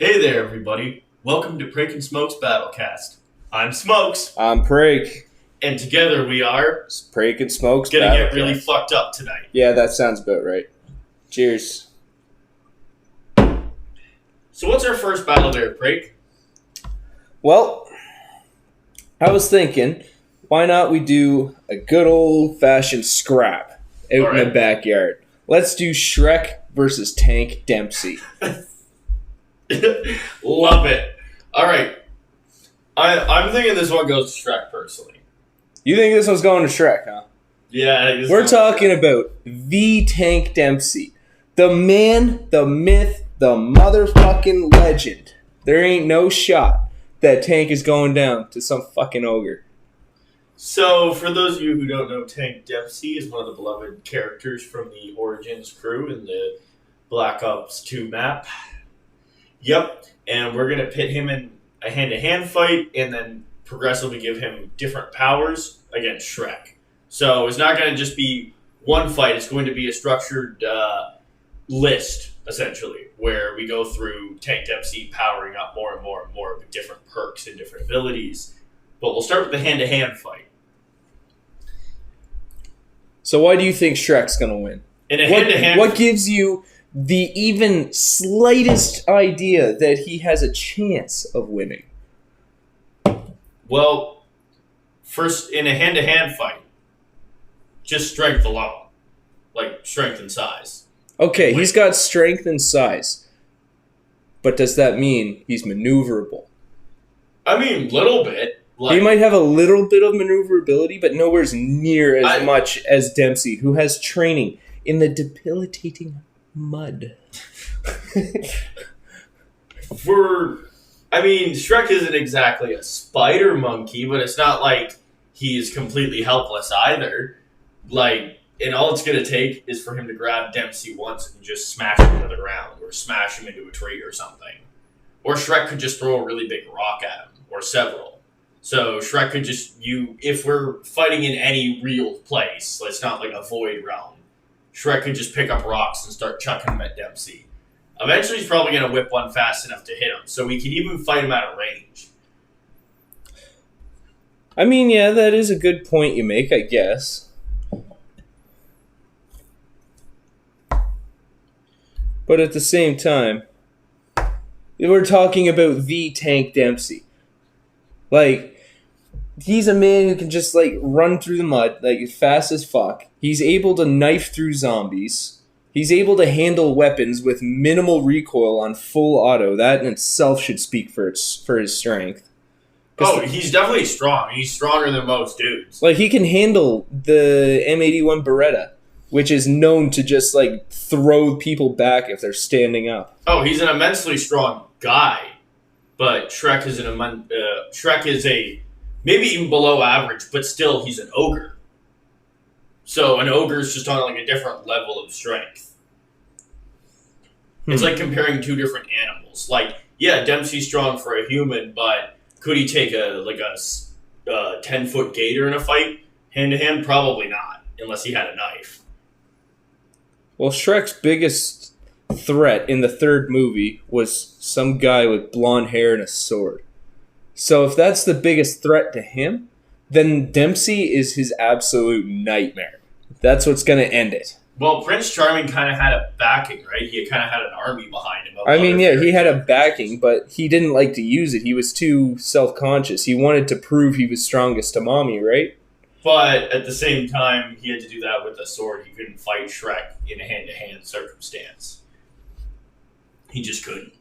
Hey there, everybody. Welcome to Prake and Smokes Battlecast. I'm Smokes, I'm Prake. and together we are It's Prake and Smokes. gonna get Battlecast. really fucked up tonight. Yeah, that sounds about right. Cheers. So what's our first battle there, Prake? Well, I was thinking, why not we do a good old-fashioned scrap out in the backyard? Let's do Shrek versus Tank Dempsey. Love it. Alright. I'm thinking this one goes to Shrek, personally. You think this one's going to Shrek, huh? Yeah, I think We're talking about the Tank Dempsey. The man, the myth, the motherfucking legend. There ain't no shot that Tank is going down to some fucking ogre. So, for those of you who don't know, Tank Dempsey is one of the beloved characters from the Origins crew in the Black Ops 2 map. Yep, and we're going to pit him in a hand-to-hand fight and then progressively give him different powers against Shrek. So it's not going to just be one fight, it's going to be a structured list, essentially, where we go through Tank Dempsey powering up more and more and more with different perks and different abilities. But we'll start with the hand-to-hand fight. So why do you think Shrek's going to win? In a hand-to-hand What gives you the even slightest idea that he has a chance of winning? Well, first, in a hand-to-hand fight, just strength alone. Like, strength and size. Okay, he's got strength and size. But does that mean he's maneuverable? I mean, little bit. Like, He might have a little bit of maneuverability, but nowhere near as much as Dempsey, who has training in the debilitating mud. Shrek isn't exactly a spider monkey, but it's not like he's completely helpless either. Like, and all it's going to take is for him to grab Dempsey once and just smash him into the ground, or smash him into a tree or something. Or Shrek could just throw a really big rock at him, or several. So Shrek could if we're fighting in any real place, it's not like a void realm, Shrek could just pick up rocks and start chucking them at Dempsey. Eventually, he's probably going to whip one fast enough to hit him, so we can even fight him out of range. I mean, yeah, that is a good point you make, I guess. But at the same time, we're talking about the Tank Dempsey. Like, he's a man who can just, run through the mud, as fast as fuck. He's able to knife through zombies. He's able to handle weapons with minimal recoil on full auto. That in itself should speak for his strength. Oh, he's definitely strong. He's stronger than most dudes. He can handle the M81 Beretta, which is known to just, throw people back if they're standing up. Oh, he's an immensely strong guy. But Shrek is a maybe even below average, but still he's an ogre. So an ogre is just on a different level of strength. It's like comparing two different animals. Dempsey's strong for a human, but could he take a 10-foot gator in a fight hand to hand? Probably not, unless he had a knife. Well, Shrek's biggest threat in the third movie was some guy with blonde hair and a sword. So if that's the biggest threat to him, then Dempsey is his absolute nightmare. That's what's going to end it. Well, Prince Charming kind of had a backing, right? He kind of had an army behind him. He had a backing, but he didn't like to use it. He was too self-conscious. He wanted to prove he was strongest to Mommy, right? But at the same time, he had to do that with a sword. He couldn't fight Shrek in a hand-to-hand circumstance. He just couldn't.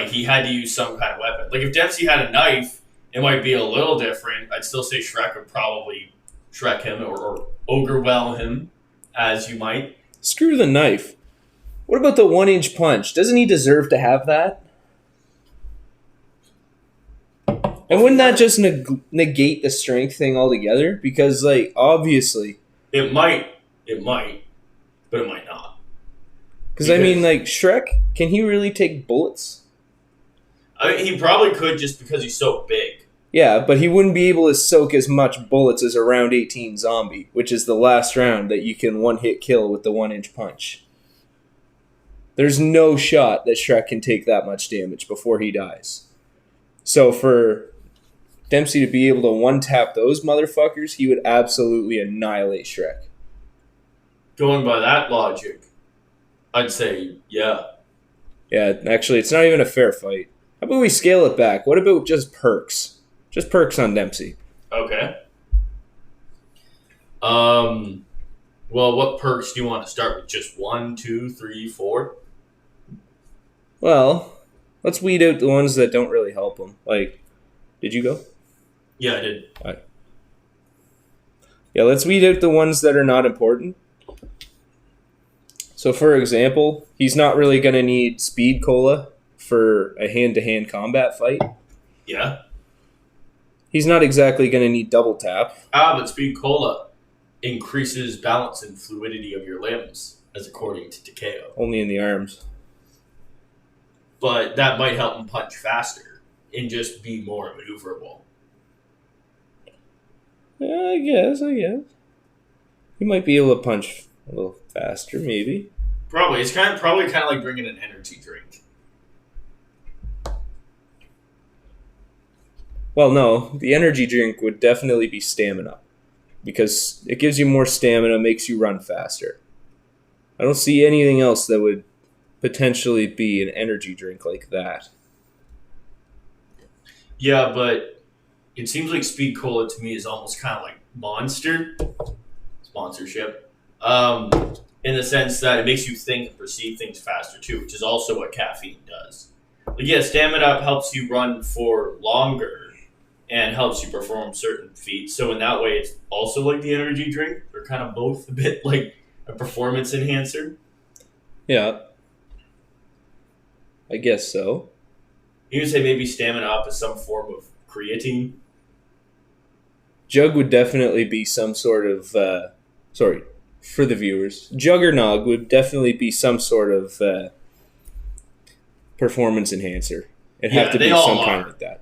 He had to use some kind of weapon. If Dempsey had a knife, it might be a little different. I'd still say Shrek would probably Shrek him or ogre-well him, as you might. Screw the knife. What about the 1-inch punch? Doesn't he deserve to have that? And wouldn't that just negate the strength thing altogether? Because, obviously... It might, but it might not. Because, Shrek, can he really take bullets? He probably could just because he's so big. Yeah, but he wouldn't be able to soak as much bullets as a round 18 zombie, which is the last round that you can one-hit kill with the 1-inch punch. There's no shot that Shrek can take that much damage before he dies. So for Dempsey to be able to one-tap those motherfuckers, he would absolutely annihilate Shrek. Going by that logic, I'd say, yeah. Yeah, actually, it's not even a fair fight. How about we scale it back? What about just perks? Just perks on Dempsey. Okay. Well, what perks do you want to start with? Just 1, 2, 3, 4? Well, let's weed out the ones that don't really help him. Like, did you go? Yeah, I did. All right. Yeah, let's weed out the ones that are not important. So, for example, he's not really going to need Speed Cola for a hand-to-hand combat fight. Yeah. He's not exactly going to need Double Tap. But Speed Cola increases balance and fluidity of your limbs, as according to Takeo. Only in the arms. But that might help him punch faster and just be more maneuverable. Yeah, I guess. He might be able to punch a little faster, maybe. Probably. It's probably like bringing an energy drink. Well, no. The energy drink would definitely be stamina. Because it gives you more stamina, makes you run faster. I don't see anything else that would potentially be an energy drink like that. Yeah, but it seems like Speed Cola to me is almost kind of like Monster sponsorship, in the sense that it makes you think and perceive things faster too, which is also what caffeine does. Like, yeah, stamina helps you run for longer and helps you perform certain feats. So in that way, it's also like the energy drink. They're kind of both a bit like a performance enhancer. Yeah. I guess so. You would say maybe stamina up is some form of creatine? Jug would definitely be some sort of... sorry, for the viewers. Juggernog would definitely be some sort of performance enhancer. It'd have to be some kind like that.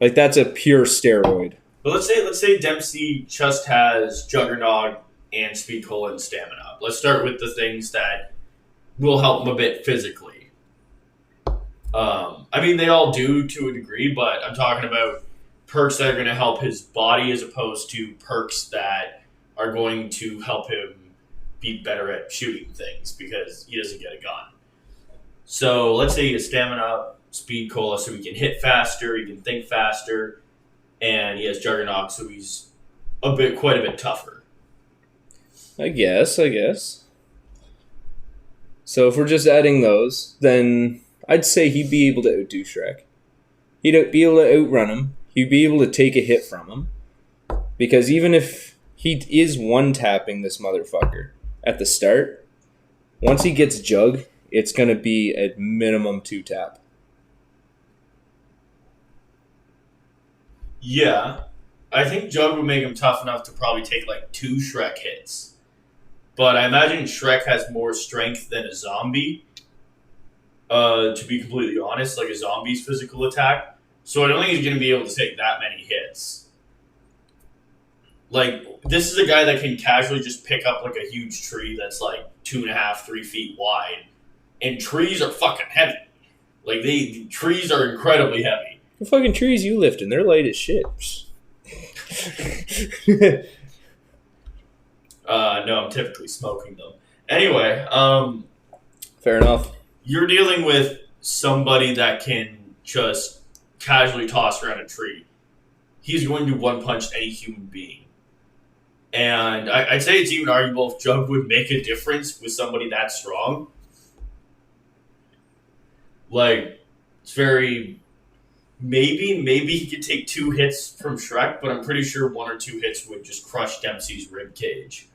Like, that's a pure steroid. But let's say Dempsey just has Juggernog and Speed Cola and stamina. Let's start with the things that will help him a bit physically. I mean, they all do to a degree, but I'm talking about perks that are going to help his body as opposed to perks that are going to help him be better at shooting things because he doesn't get a gun. So let's say he has stamina, Speed Cola, so he can hit faster, he can think faster, and he has Juggernaut, so he's quite a bit tougher. I guess. So if we're just adding those, then I'd say he'd be able to outdo Shrek. He'd be able to outrun him. He'd be able to take a hit from him. Because even if he is one-tapping this motherfucker at the start, once he gets Jug, it's going to be a minimum 2-tap. Yeah. I think Jug would make him tough enough to probably take like 2 Shrek hits. But I imagine Shrek has more strength than a zombie. To be completely honest, like a zombie's physical attack. So I don't think he's going to be able to take that many hits. Like, this is a guy that can casually just pick up like a huge tree that's like 2.5, 3 feet wide. And trees are fucking heavy. Like, the trees are incredibly heavy. The fucking trees you lifting, they're light as shit. No, I'm typically smoking them. Anyway, fair enough. You're dealing with somebody that can just casually toss around a tree. He's going to one-punch any human being. And I'd say it's even arguable if Jug would make a difference with somebody that strong. Like, it's very... Maybe he could take 2 hits from Shrek, but I'm pretty sure 1 or 2 hits would just crush Dempsey's rib cage.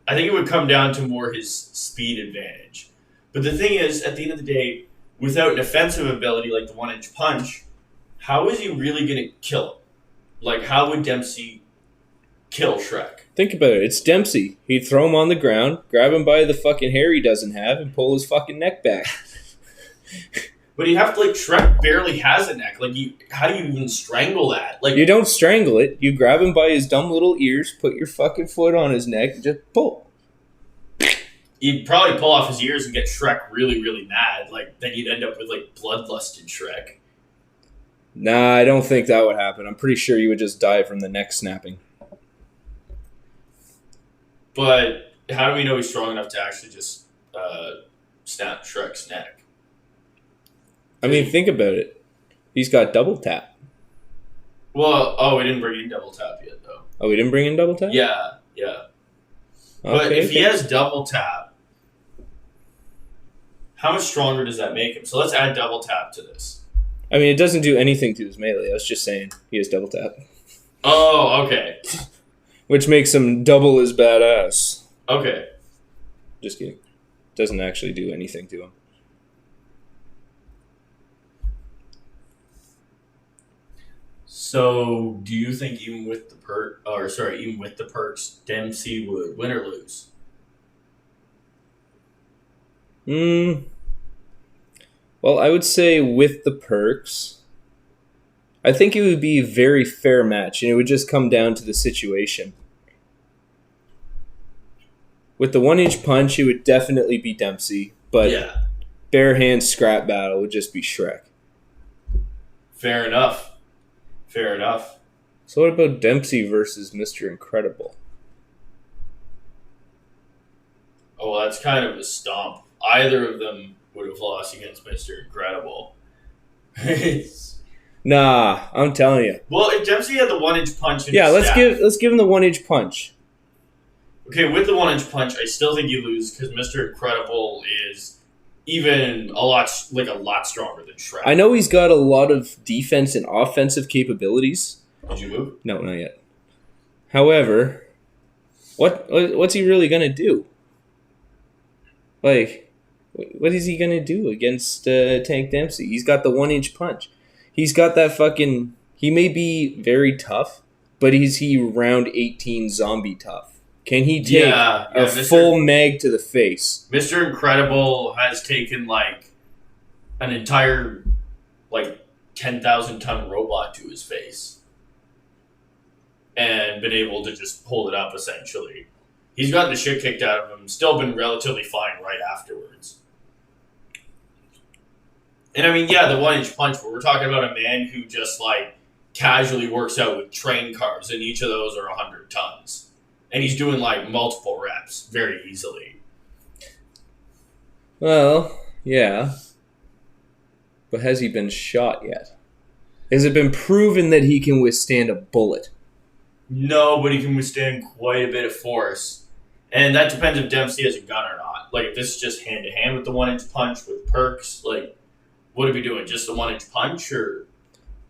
I think it would come down to more his speed advantage. But the thing is, at the end of the day, without an offensive ability like the 1-inch punch, how is he really going to kill him? Like, how would Dempsey kill Shrek? Think about it. It's Dempsey. He'd throw him on the ground, grab him by the fucking hair he doesn't have, and pull his fucking neck back. But you have to, like, Shrek barely has a neck. Like, how do you even strangle that? Like, you don't strangle it. You grab him by his dumb little ears, put your fucking foot on his neck, and just pull. He'd probably pull off his ears and get Shrek really, really mad. Like, then you'd end up with, like, bloodlusted Shrek. Nah, I don't think that would happen. I'm pretty sure you would just die from the neck snapping. But how do we know he's strong enough to actually just snap Shrek's neck? I mean, think about it. He's got double tap. Well, we didn't bring in double tap yet, though. Oh, we didn't bring in double tap? Yeah. But if he has double tap, how much stronger does that make him? So let's add double tap to this. I mean, it doesn't do anything to his melee. I was just saying he has double tap. Oh, okay. Which makes him double as badass. Okay. Just kidding. Doesn't actually do anything to him. So, do you think even with the perks, Dempsey would win or lose? Well, I would say with the perks, I think it would be a very fair match, and it would just come down to the situation. With the 1-inch punch, it would definitely be Dempsey, but bare hand scrap battle would just be Shrek. Fair enough. So what about Dempsey versus Mr. Incredible? Oh, well, that's kind of a stomp. Either of them would have lost against Mr. Incredible. Nah, I'm telling you. Well, if Dempsey had the 1-inch punch, let's give him the 1-inch punch. Okay, with the 1-inch punch, I still think you lose because Mr. Incredible is even a lot stronger than Shrek. I know he's got a lot of defense and offensive capabilities. Did you move? No, not yet. However, what's he really gonna do? Like, what is he gonna do against Tank Dempsey? He's got the 1-inch punch. He's got that fucking. He may be very tough, but is he round 18 zombie tough? Can he take a full mag to the face? Mr. Incredible has taken like an entire 10,000-ton robot to his face and been able to just hold it up essentially. He's gotten the shit kicked out of him, still been relatively fine right afterwards. And I mean, the 1-inch punch, but we're talking about a man who just casually works out with train cars, and each of those are 100 tons. And he's doing multiple reps very easily. Well, yeah. But has he been shot yet? Has it been proven that he can withstand a bullet? No, but he can withstand quite a bit of force. And that depends if Dempsey has a gun or not. If this is just hand-to-hand with the 1-inch punch with perks, what are we doing? Just the 1-inch punch, or...?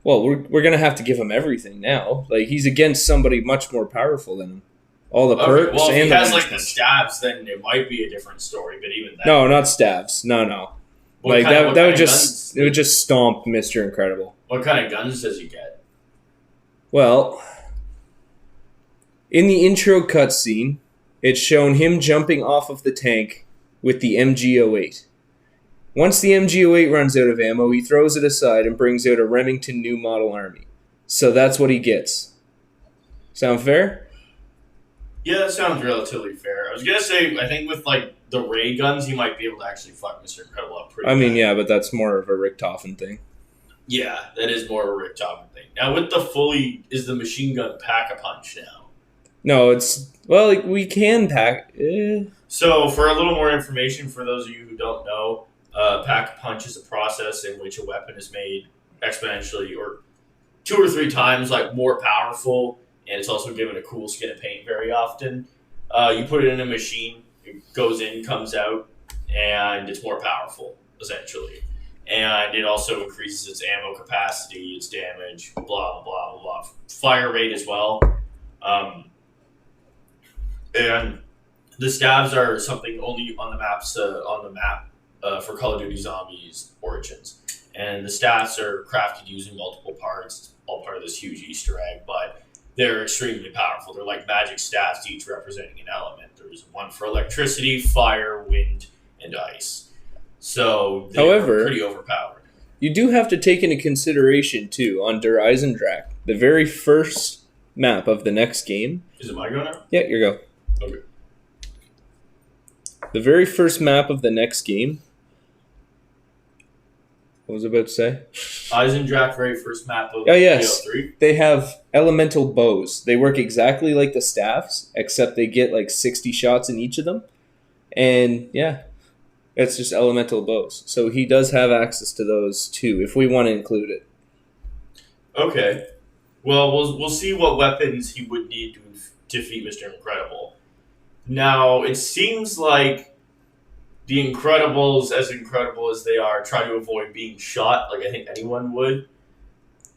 Well, we're going to have to give him everything now. He's against somebody much more powerful than him. All the perks. Well, if and he has the stabs, then it might be a different story. But even that, no, not stabs. No. That would just stomp Mr. Incredible. What kind of guns does he get? Well, in the intro cutscene, it's shown him jumping off of the tank with the MG08. Once the MG08 runs out of ammo, he throws it aside and brings out a Remington New Model Army. So that's what he gets. Sound fair? Yeah, that sounds relatively fair. I was going to say, I think with, the ray guns, he might be able to actually fuck Mr. Incredible up pretty bad. Yeah, but that's more of a Richtofen thing. Yeah, that is more of a Richtofen thing. Now, with is the machine gun pack-a-punch now? No, it's... Well, we can pack... So, for a little more information, for those of you who don't know, pack-a-punch is a process in which a weapon is made exponentially, or 2 or 3 times, more powerful, and it's also given a cool skin of paint very often. You put it in a machine, it goes in, comes out, and it's more powerful, essentially. And it also increases its ammo capacity, its damage, blah, blah, blah, blah. Fire rate as well. And the stabs are something only on the map for Call of Duty Zombies Origins. And the stats are crafted using multiple parts. It's all part of this huge Easter egg, but they're extremely powerful. They're like magic staffs, each representing an element. There's one for electricity, fire, wind, and ice. So they're pretty overpowered. You do have to take into consideration, too, on Der Eisendrache, the very first map of the next game. Is it my go now? Yeah, your go. Okay. The very first map of the next game. What was I about to say? Eisendrach, very first map of Oh, yes. BO3. They have elemental bows. They work exactly like the staffs, except they get like 60 shots in each of them. And yeah, it's just elemental bows. So he does have access to those too, if we want to include it. Okay. Well, we'll see what weapons he would need to defeat Mr. Incredible. Now, it seems like the Incredibles, as incredible as they are, try to avoid being shot, like I think anyone would.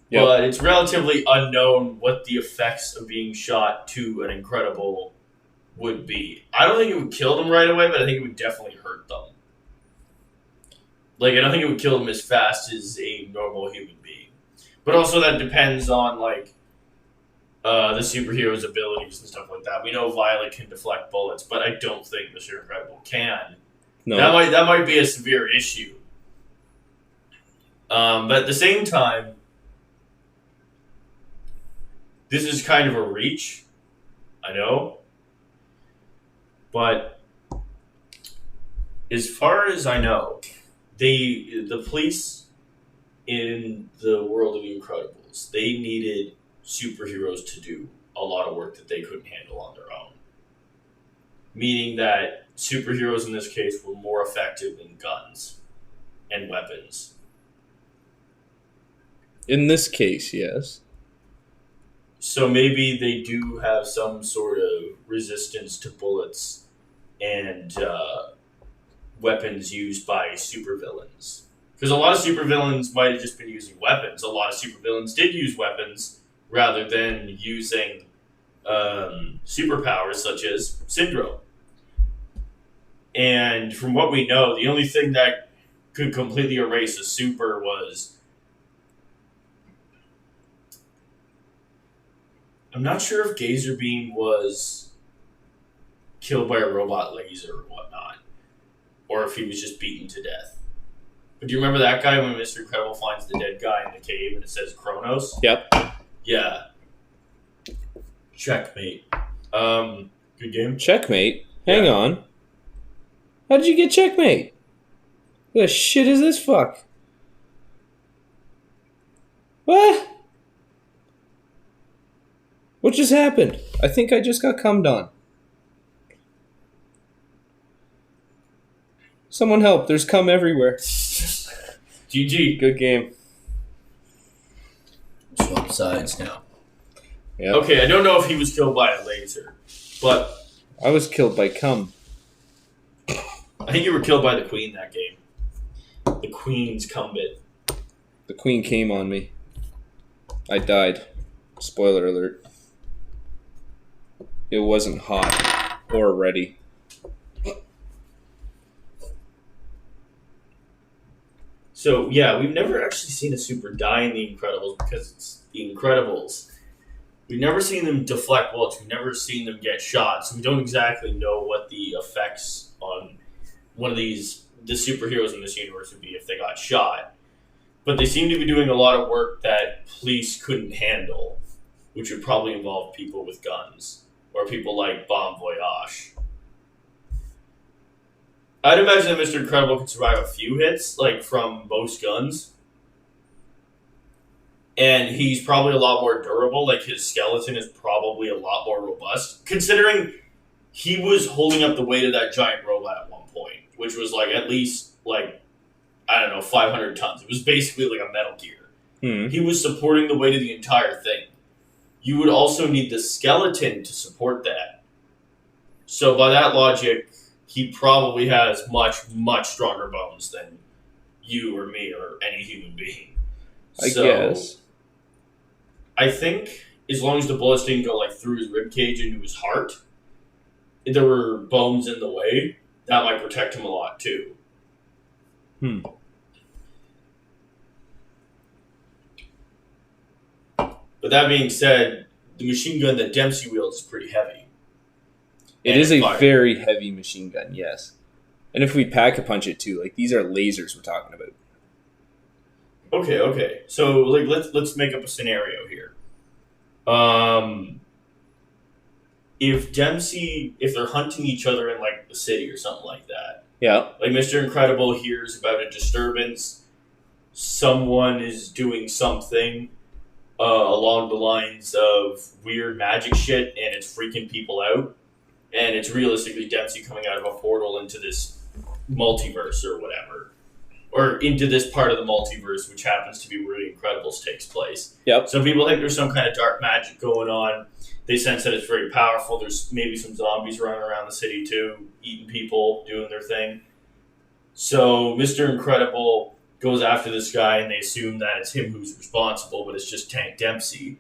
Yep. But it's relatively unknown what the effects of being shot to an Incredible would be. I don't think it would kill them right away, but I think it would definitely hurt them. Like, I don't think it would kill them as fast as a normal human being. But also that depends on, like, the superhero's abilities and stuff like that. We know Violet can deflect bullets, but I don't think Mr. Incredible can. No. That might be a severe issue. But at the same time, this is kind of a reach. I know. But as far as I know, the police in the world of the Incredibles, they needed superheroes to do a lot of work that they couldn't handle on their own. Meaning that superheroes in this case were more effective than guns and weapons. In this case, yes. So maybe they do have some sort of resistance to bullets and weapons used by supervillains. Because a lot of supervillains might have just been using weapons. A lot of supervillains did use weapons rather than using superpowers such as Syndrome. And from what we know, the only thing that could completely erase a super was... I'm not sure if Gazer Beam was killed by a robot laser or whatnot. Or if he was just beaten to death. But do you remember that guy when Mr. Incredible finds the dead guy in the cave and it says Kronos? Yep. Yeah. Checkmate. Good game? Checkmate? Hang on. How did you get checkmate? What the shit is this fuck? What? What just happened? I think I just got cummed on. Someone help. There's cum everywhere. GG. Good game. Swap sides now. Yep. Okay, I don't know if he was killed by a laser, but... I was killed by cum. I think you were killed by the Queen that game. The Queen's cum bit. The Queen came on me. I died. Spoiler alert. It wasn't hot or ready. So, yeah, we've never actually seen a super die in The Incredibles because it's The Incredibles. We've never seen them deflect bullets. We've never seen them get shot. So we don't exactly know what the effects on one of the superheroes in this universe would be if they got shot. But they seem to be doing a lot of work that police couldn't handle, which would probably involve people with guns or people like Bon Voyage. I'd imagine that Mr. Incredible could survive a few hits, like from most guns. And he's probably a lot more durable. Like, his skeleton is probably a lot more robust. Considering he was holding up the weight of that giant robot at one point, which was, like, at least, like, I don't know, 500 tons. It was basically like a Metal Gear. Mm. He was supporting the weight of the entire thing. You would also need the skeleton to support that. So by that logic, he probably has much, much stronger bones than you or me or any human being. I guess. I think as long as the bullets didn't go like through his ribcage into his heart, if there were bones in the way, that might protect him a lot too. But that being said, the machine gun that Dempsey wields is pretty heavy. It is a very heavy machine gun, yes. And if we pack-a-punch it too, like, these are lasers we're talking about. Okay. So, like, let's make up a scenario here. if they're hunting each other in like the city or something like that, Yeah. like Mr. Incredible hears about a disturbance, someone is doing something along the lines of weird magic shit, and it's freaking people out, and it's realistically Dempsey coming out of a portal into this multiverse or whatever, or into this part of the multiverse, which happens to be where The Incredibles takes place. Yep. So people think there's some kind of dark magic going on. They sense that it's very powerful. There's maybe some zombies running around the city too, eating people, doing their thing. So Mr. Incredible goes after this guy, and they assume that it's him who's responsible, but it's just Tank Dempsey.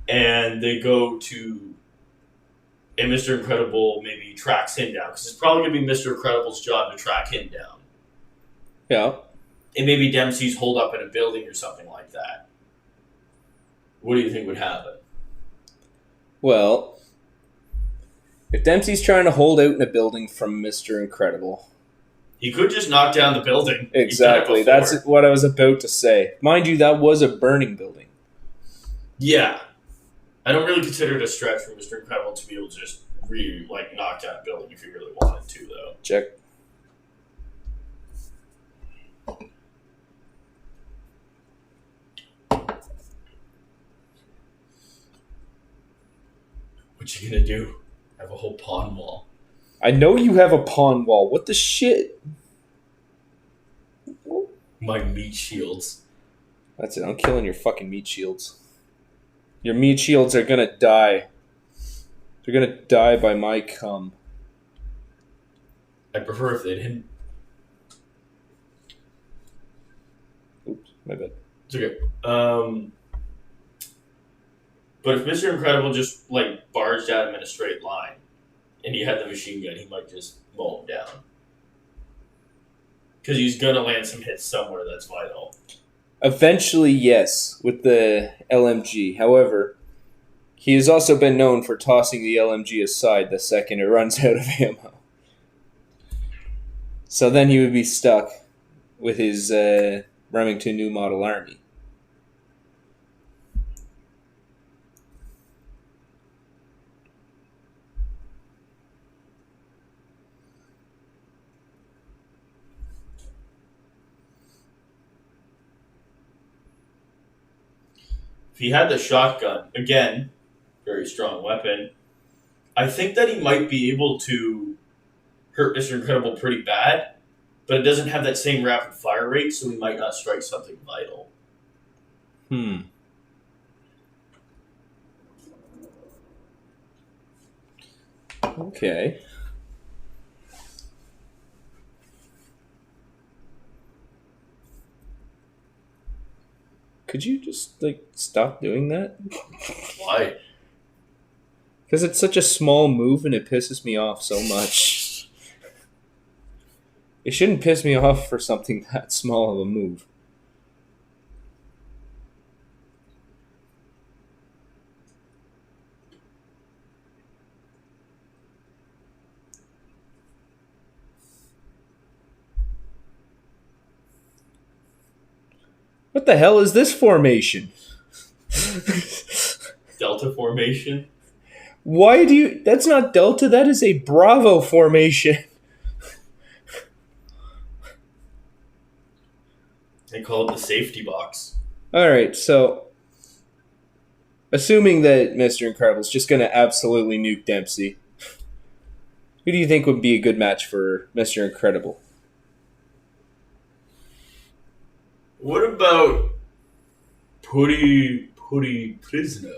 And they go to... And Mr. Incredible maybe tracks him down, because it's probably going to be Mr. Incredible's job to track him down. Yeah. And maybe Dempsey's holed up in a building or something like that. What do you think would happen? Well, if Dempsey's trying to hold out in a building from Mr. Incredible... He could just knock down the building. Exactly. That's what I was about to say. Mind you, that was a burning building. Yeah. I don't really consider it a stretch for Mr. Incredible to be able to just knock down a building if he really wanted to, though. Check. What you gonna do? Have a whole pawn wall. I know you have a pawn wall. What the shit? My meat shields. That's it. I'm killing your fucking meat shields. Your meat shields are gonna die. They're gonna die by my cum. I'd prefer if they didn't. Oops, my bad. It's okay. But if Mr. Incredible just, barged at him in a straight line, and he had the machine gun, he might just mow him down. Because he's going to land some hits somewhere that's vital. Eventually, yes, with the LMG. However, he has also been known for tossing the LMG aside the second it runs out of ammo. So then he would be stuck with his Remington New Model Army. If he had the shotgun, again, very strong weapon, I think that he might be able to hurt Mr. Incredible pretty bad, but it doesn't have that same rapid fire rate, so he might not strike something vital. Okay. Could you just, stop doing that? Why? Because it's such a small move and it pisses me off so much. It shouldn't piss me off for something that small of a move. What the hell is this formation? Delta formation? Why do you... That's not Delta, that is a Bravo formation. They call it the safety box. Alright, so... Assuming that Mr. Incredible's just going to absolutely nuke Dempsey, who do you think would be a good match for Mr. Incredible? What about Puri Prisoner?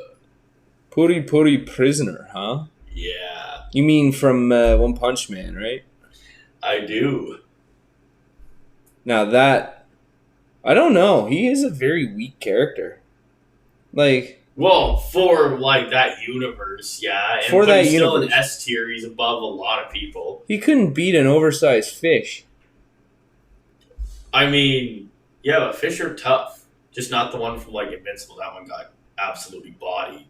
Puri Prisoner, huh? Yeah. You mean from One Punch Man, right? I do. Now that... I don't know. He is a very weak character. Well, for, that universe, yeah. And, for but that he's still universe. an S tier. He's above a lot of people. He couldn't beat an oversized fish. I mean... Yeah, but fish are tough. Just not the one from, Invincible. That one got absolutely bodied.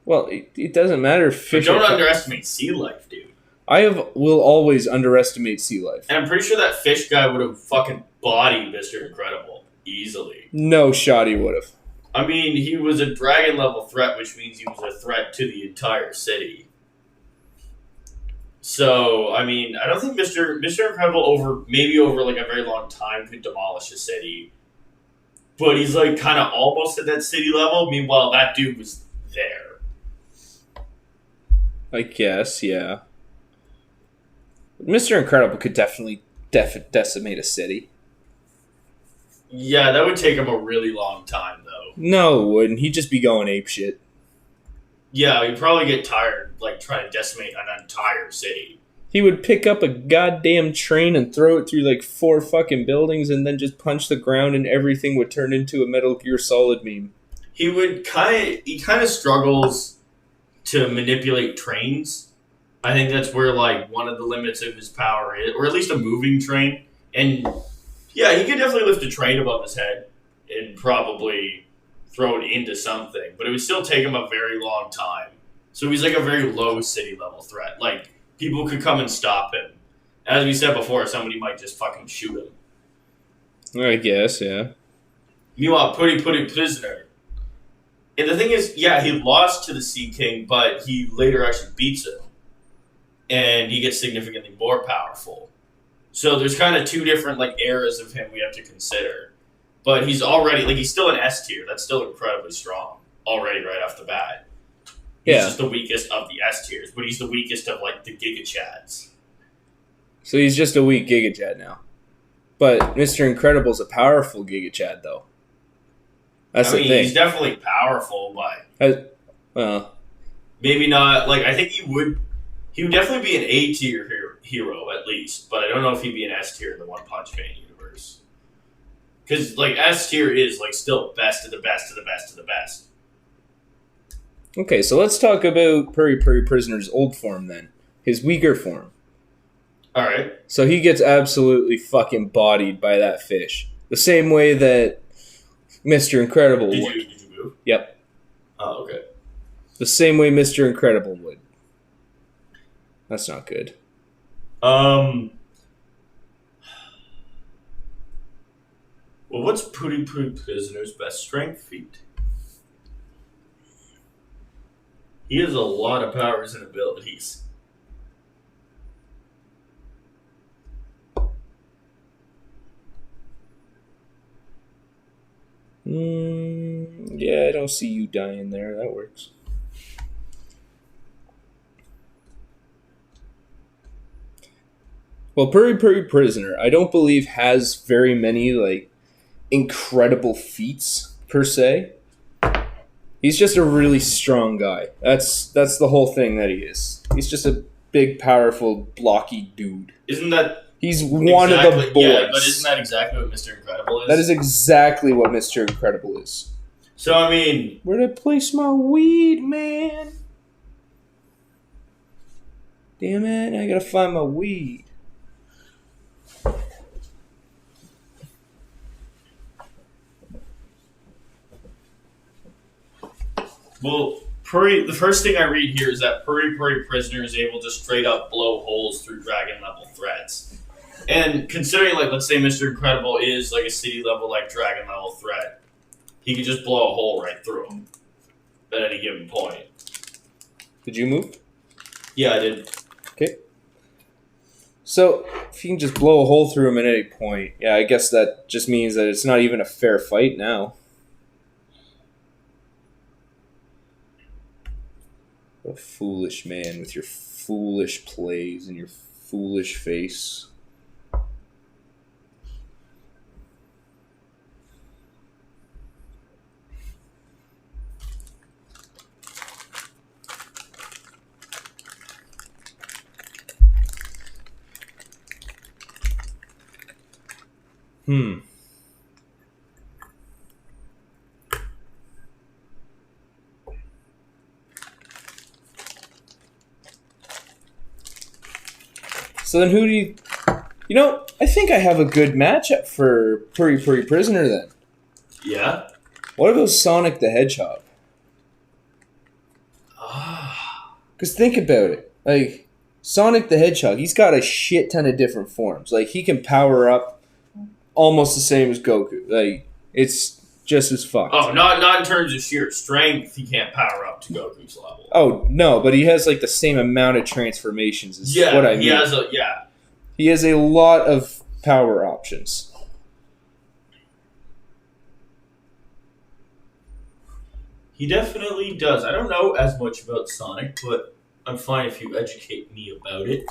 Well, it doesn't matter if fish But don't are underestimate sea life, dude. will always underestimate sea life. And I'm pretty sure that fish guy would have fucking bodied Mr. Incredible easily. No shot he would have. I mean, he was a dragon level threat, which means he was a threat to the entire city. So, I mean, I don't think Mr. Incredible over like a very long time could demolish a city. But he's like kind of almost at that city level. Meanwhile, that dude was there. I guess, yeah. Mr. Incredible could definitely decimate a city. Yeah, that would take him a really long time, though. No, it wouldn't. He'd just be going apeshit. Yeah, he'd probably get tired, like, trying to decimate an entire city. He would pick up a goddamn train and throw it through like 4 fucking buildings and then just punch the ground and everything would turn into a Metal Gear Solid meme. He kind of struggles to manipulate trains. I think that's where, like, one of the limits of his power is, or at least a moving train. And, yeah, he could definitely lift a train above his head and probably throw it into something, but it would still take him a very long time. So he's like a very low city level threat. Like, people could come and stop him. As we said before, somebody might just fucking shoot him. I guess, yeah. Meanwhile, put him prisoner. And the thing is, yeah, he lost to the Sea King, but he later actually beats him. And he gets significantly more powerful. So there's kind of 2 different like eras of him we have to consider. But he's already, like, he's still an S tier. That's still incredibly strong already right off the bat. He's just the weakest of the S tiers, but he's the weakest of, like, the Giga Chads. So he's just a weak Giga Chad now. But Mr. Incredible's a powerful Giga Chad, though. That's the thing. He's definitely powerful, but maybe not. Like, I think he would definitely be an A tier hero at least, but I don't know if he'd be an S tier in the One Punch Man universe. Because, like, S tier is, like, still best of the best of the best of the best. Okay, so let's talk about Puri Puri Prisoner's old form then. His weaker form. Alright. So he gets absolutely fucking bodied by that fish. The same way that Mr. Incredible would. Did you move? Yep. Oh, okay. The same way Mr. Incredible would. That's not good. Well, what's Puri Puri Prisoner's best strength feat? He has a lot of powers and abilities. Yeah, I don't see you dying there. That works. Well, Puri Puri Prisoner, I don't believe has very many, like, incredible feats, per se. He's just a really strong guy. That's the whole thing that he is. He's just a big, powerful, blocky dude. Isn't that... He's one of the boys. Yeah, but isn't that exactly what Mr. Incredible is? That is exactly what Mr. Incredible is. So, I mean... Where'd I place my weed, man? Damn it, I gotta find my weed. Well, the first thing I read here is that Puri Puri Prisoner is able to straight up blow holes through dragon level threats. And considering, like, let's say Mr. Incredible is like a city level, like, dragon level threat, he could just blow a hole right through him at any given point. Did you move? Yeah, I did. Okay. So, if you can just blow a hole through him at any point, yeah, I guess that just means that it's not even a fair fight now. A foolish man with your foolish plays and your foolish face. So then who do you... You know, I think I have a good matchup for Puri Puri Prisoner then. Yeah? What about Sonic the Hedgehog? Because think about it. Like, Sonic the Hedgehog, he's got a shit ton of different forms. Like, he can power up almost the same as Goku. Like, it's just as fucked. Oh, not in terms of sheer strength. He can't power up to Goku's level. Oh, no, but he has like the same amount of transformations is what I mean. He has a lot of power options. He definitely does. I don't know as much about Sonic, but I'm fine if you educate me about it.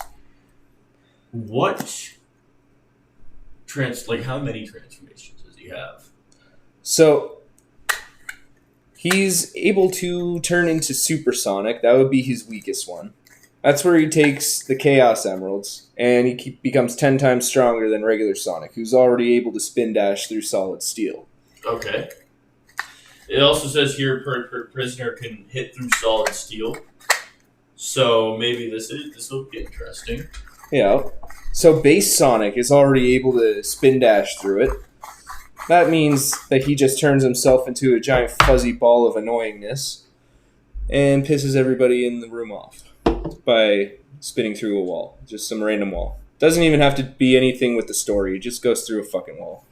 How many transformations does he have? So, he's able to turn into Supersonic. That would be his weakest one. That's where he takes the Chaos Emeralds, and he becomes 10 times stronger than regular Sonic, who's already able to spin dash through solid steel. Okay. It also says here, prisoner can hit through solid steel. So maybe this will be interesting. Yeah. So base Sonic is already able to spin dash through it. That means that he just turns himself into a giant fuzzy ball of annoyingness and pisses everybody in the room off by spinning through a wall. Just some random wall. Doesn't even have to be anything with the story. It just goes through a fucking wall.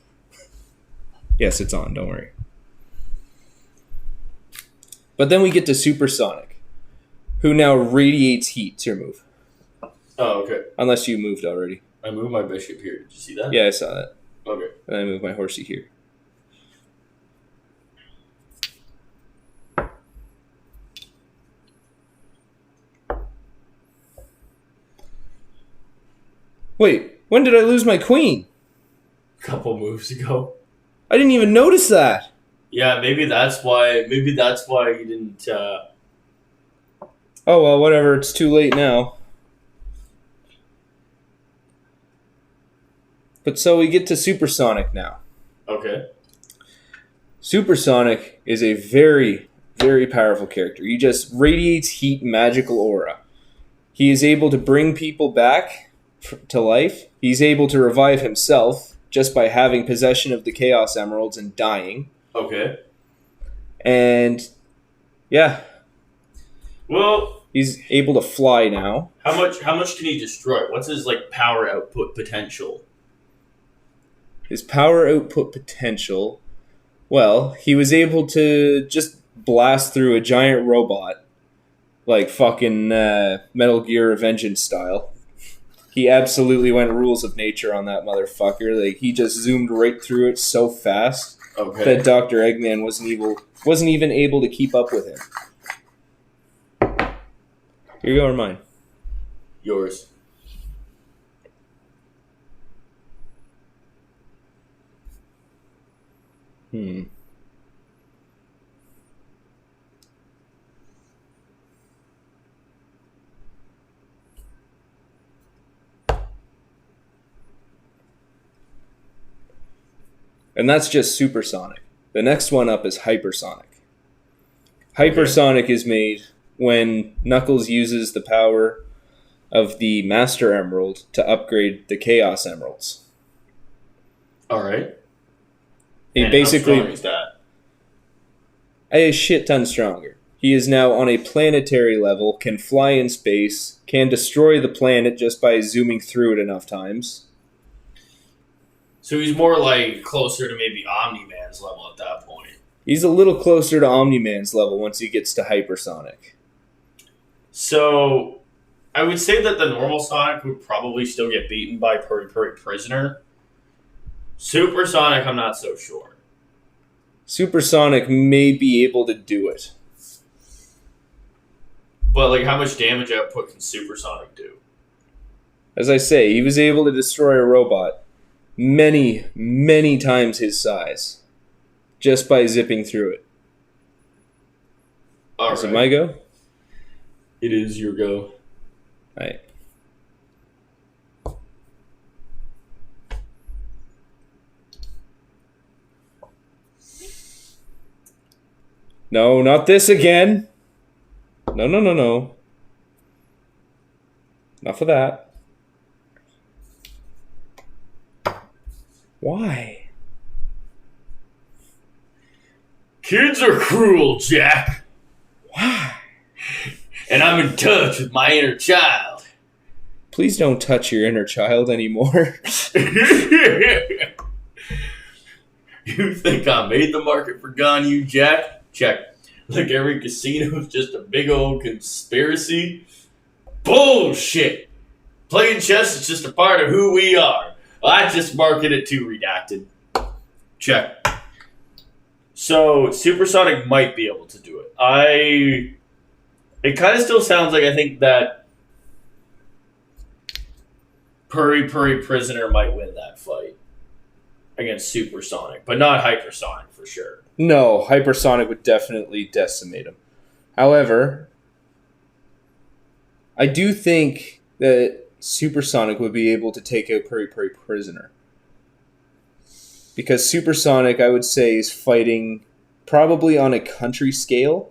Yes, it's on. Don't worry. But then we get to Supersonic, who now radiates heat. It's your move. Oh, okay. Unless you moved already. I moved my bishop here. Did you see that? Yeah, I saw that. Okay. And I moved my horsey here. Wait, when did I lose my queen? A couple moves ago. I didn't even notice that. Yeah, maybe that's why you didn't... Oh, well, whatever. It's too late now. But so we get to Supersonic now. Okay. Supersonic is a very, very powerful character. He just radiates heat and magical aura. He is able to bring people back to life. He's able to revive himself just by having possession of the Chaos Emeralds and dying. Okay. And, yeah. Well... He's able to fly now. How much can he destroy? What's his, power output potential? His power output potential... Well, he was able to just blast through a giant robot. Like fucking Metal Gear Revengeance style. He absolutely went rules of nature on that motherfucker. Like, he just zoomed right through it so fast that Dr. Eggman wasn't even able to keep up with him. Here you go, or mine? Yours. And that's just Supersonic. The next one up is Hypersonic. Hypersonic is made when Knuckles uses the power of the Master Emerald to upgrade the Chaos Emeralds. Alright. He basically... How strong is that? A shit ton stronger. He is now on a planetary level, can fly in space, can destroy the planet just by zooming through it enough times. So he's more closer to maybe Omni-Man's level at that point. He's a little closer to Omni-Man's level once he gets to Hypersonic. So I would say that the normal Sonic would probably still get beaten by Prisoner. Supersonic, I'm not so sure. Supersonic may be able to do it. But how much damage output can Supersonic do? As I say, he was able to destroy a robot many, many times his size just by zipping through it. Is it my go? It is your go. All right. No, not this again. No. Enough of that. Why? Kids are cruel, Jack. Why? And I'm in touch with my inner child. Please don't touch your inner child anymore. You think I made the market for Ganyu, Jack? Check. Like every casino is just a big old conspiracy? Bullshit! Playing chess is just a part of who we are. Well, I just market it too, redacted. Check. So, Supersonic might be able to do it. It kind of still sounds like I think that Puri Puri Prisoner might win that fight against Supersonic, but not Hypersonic for sure. No, Hypersonic would definitely decimate him. However, I do think that Supersonic would be able to take out Puri Puri Prisoner. Because Supersonic, I would say, is fighting probably on a country scale,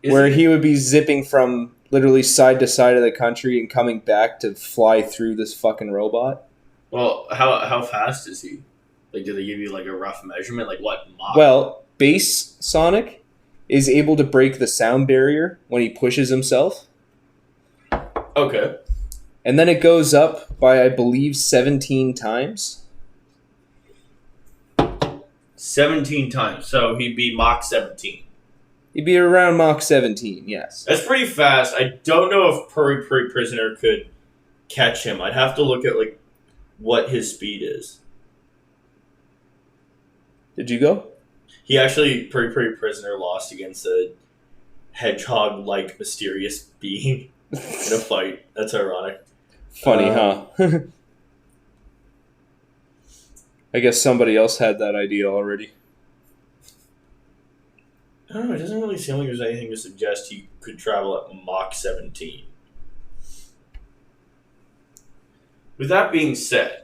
where he would be zipping from literally side to side of the country and coming back to fly through this fucking robot. Well, how fast is he? Like, do they give you like a rough measurement? Like what Mach? Well, Base Sonic is able to break the sound barrier when he pushes himself. Okay. And then it goes up by, I believe, 17 times. 17 times. So he'd be Mach 17. He'd be around Mach 17, yes. That's pretty fast. I don't know if Puri Puri Prisoner could catch him. I'd have to look at like what his speed is. Did you go? He actually, Puri Puri Prisoner lost against a hedgehog-like mysterious being in a fight. That's ironic. Funny, huh? I guess somebody else had that idea already. I don't know. It doesn't really seem like there's anything to suggest he could travel at Mach 17. With that being said,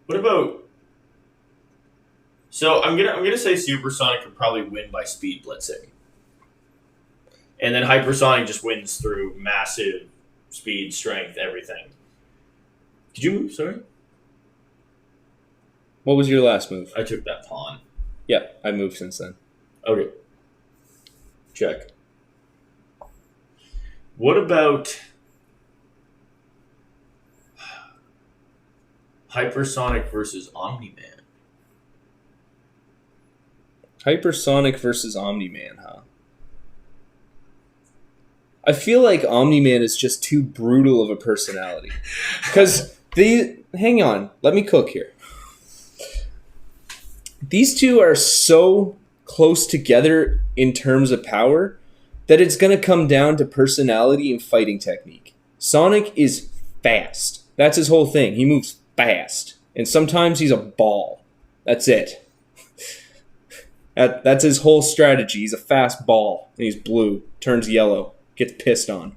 what about... So I'm gonna say Supersonic could probably win by speed blitzing. And then Hypersonic just wins through massive speed, strength, everything. Did you move? Sorry? What was your last move? I took that pawn. Yeah, I moved since then. Okay. Check. What about Hypersonic versus Omni-Man? Hypersonic versus Omni-Man, huh? I feel like Omni-Man is just too brutal of a personality. Because hang on, let me cook here. These two are so close together in terms of power that it's going to come down to personality and fighting technique. Sonic is fast. That's his whole thing. He moves fast. And sometimes he's a ball. That's it. That's his whole strategy. He's a fast ball. And he's blue. Turns yellow. Gets pissed on.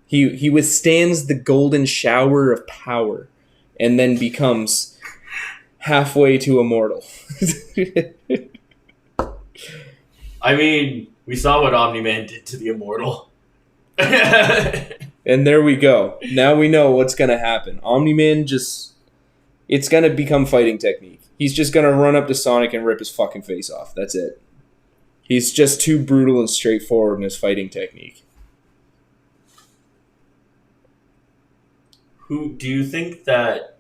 He withstands the golden shower of power and then becomes halfway to immortal. I mean, we saw what Omni-Man did to the Immortal. And there we go. Now we know what's going to happen. Omni-Man it's going to become fighting technique. He's just going to run up to Sonic and rip his fucking face off. That's it. He's just too brutal and straightforward in his fighting technique. Who do you think that,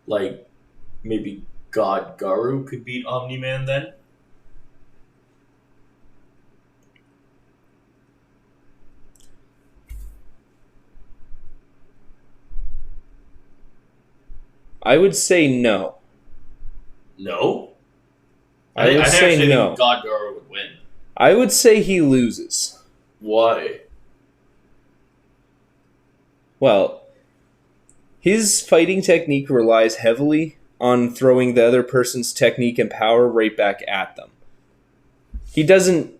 like, maybe God Garu could beat Omni-Man then? I would say no. No? I would say actually no. think God Garu would win. I would say he loses. Why? Well, his fighting technique relies heavily on throwing the other person's technique and power right back at them. He doesn't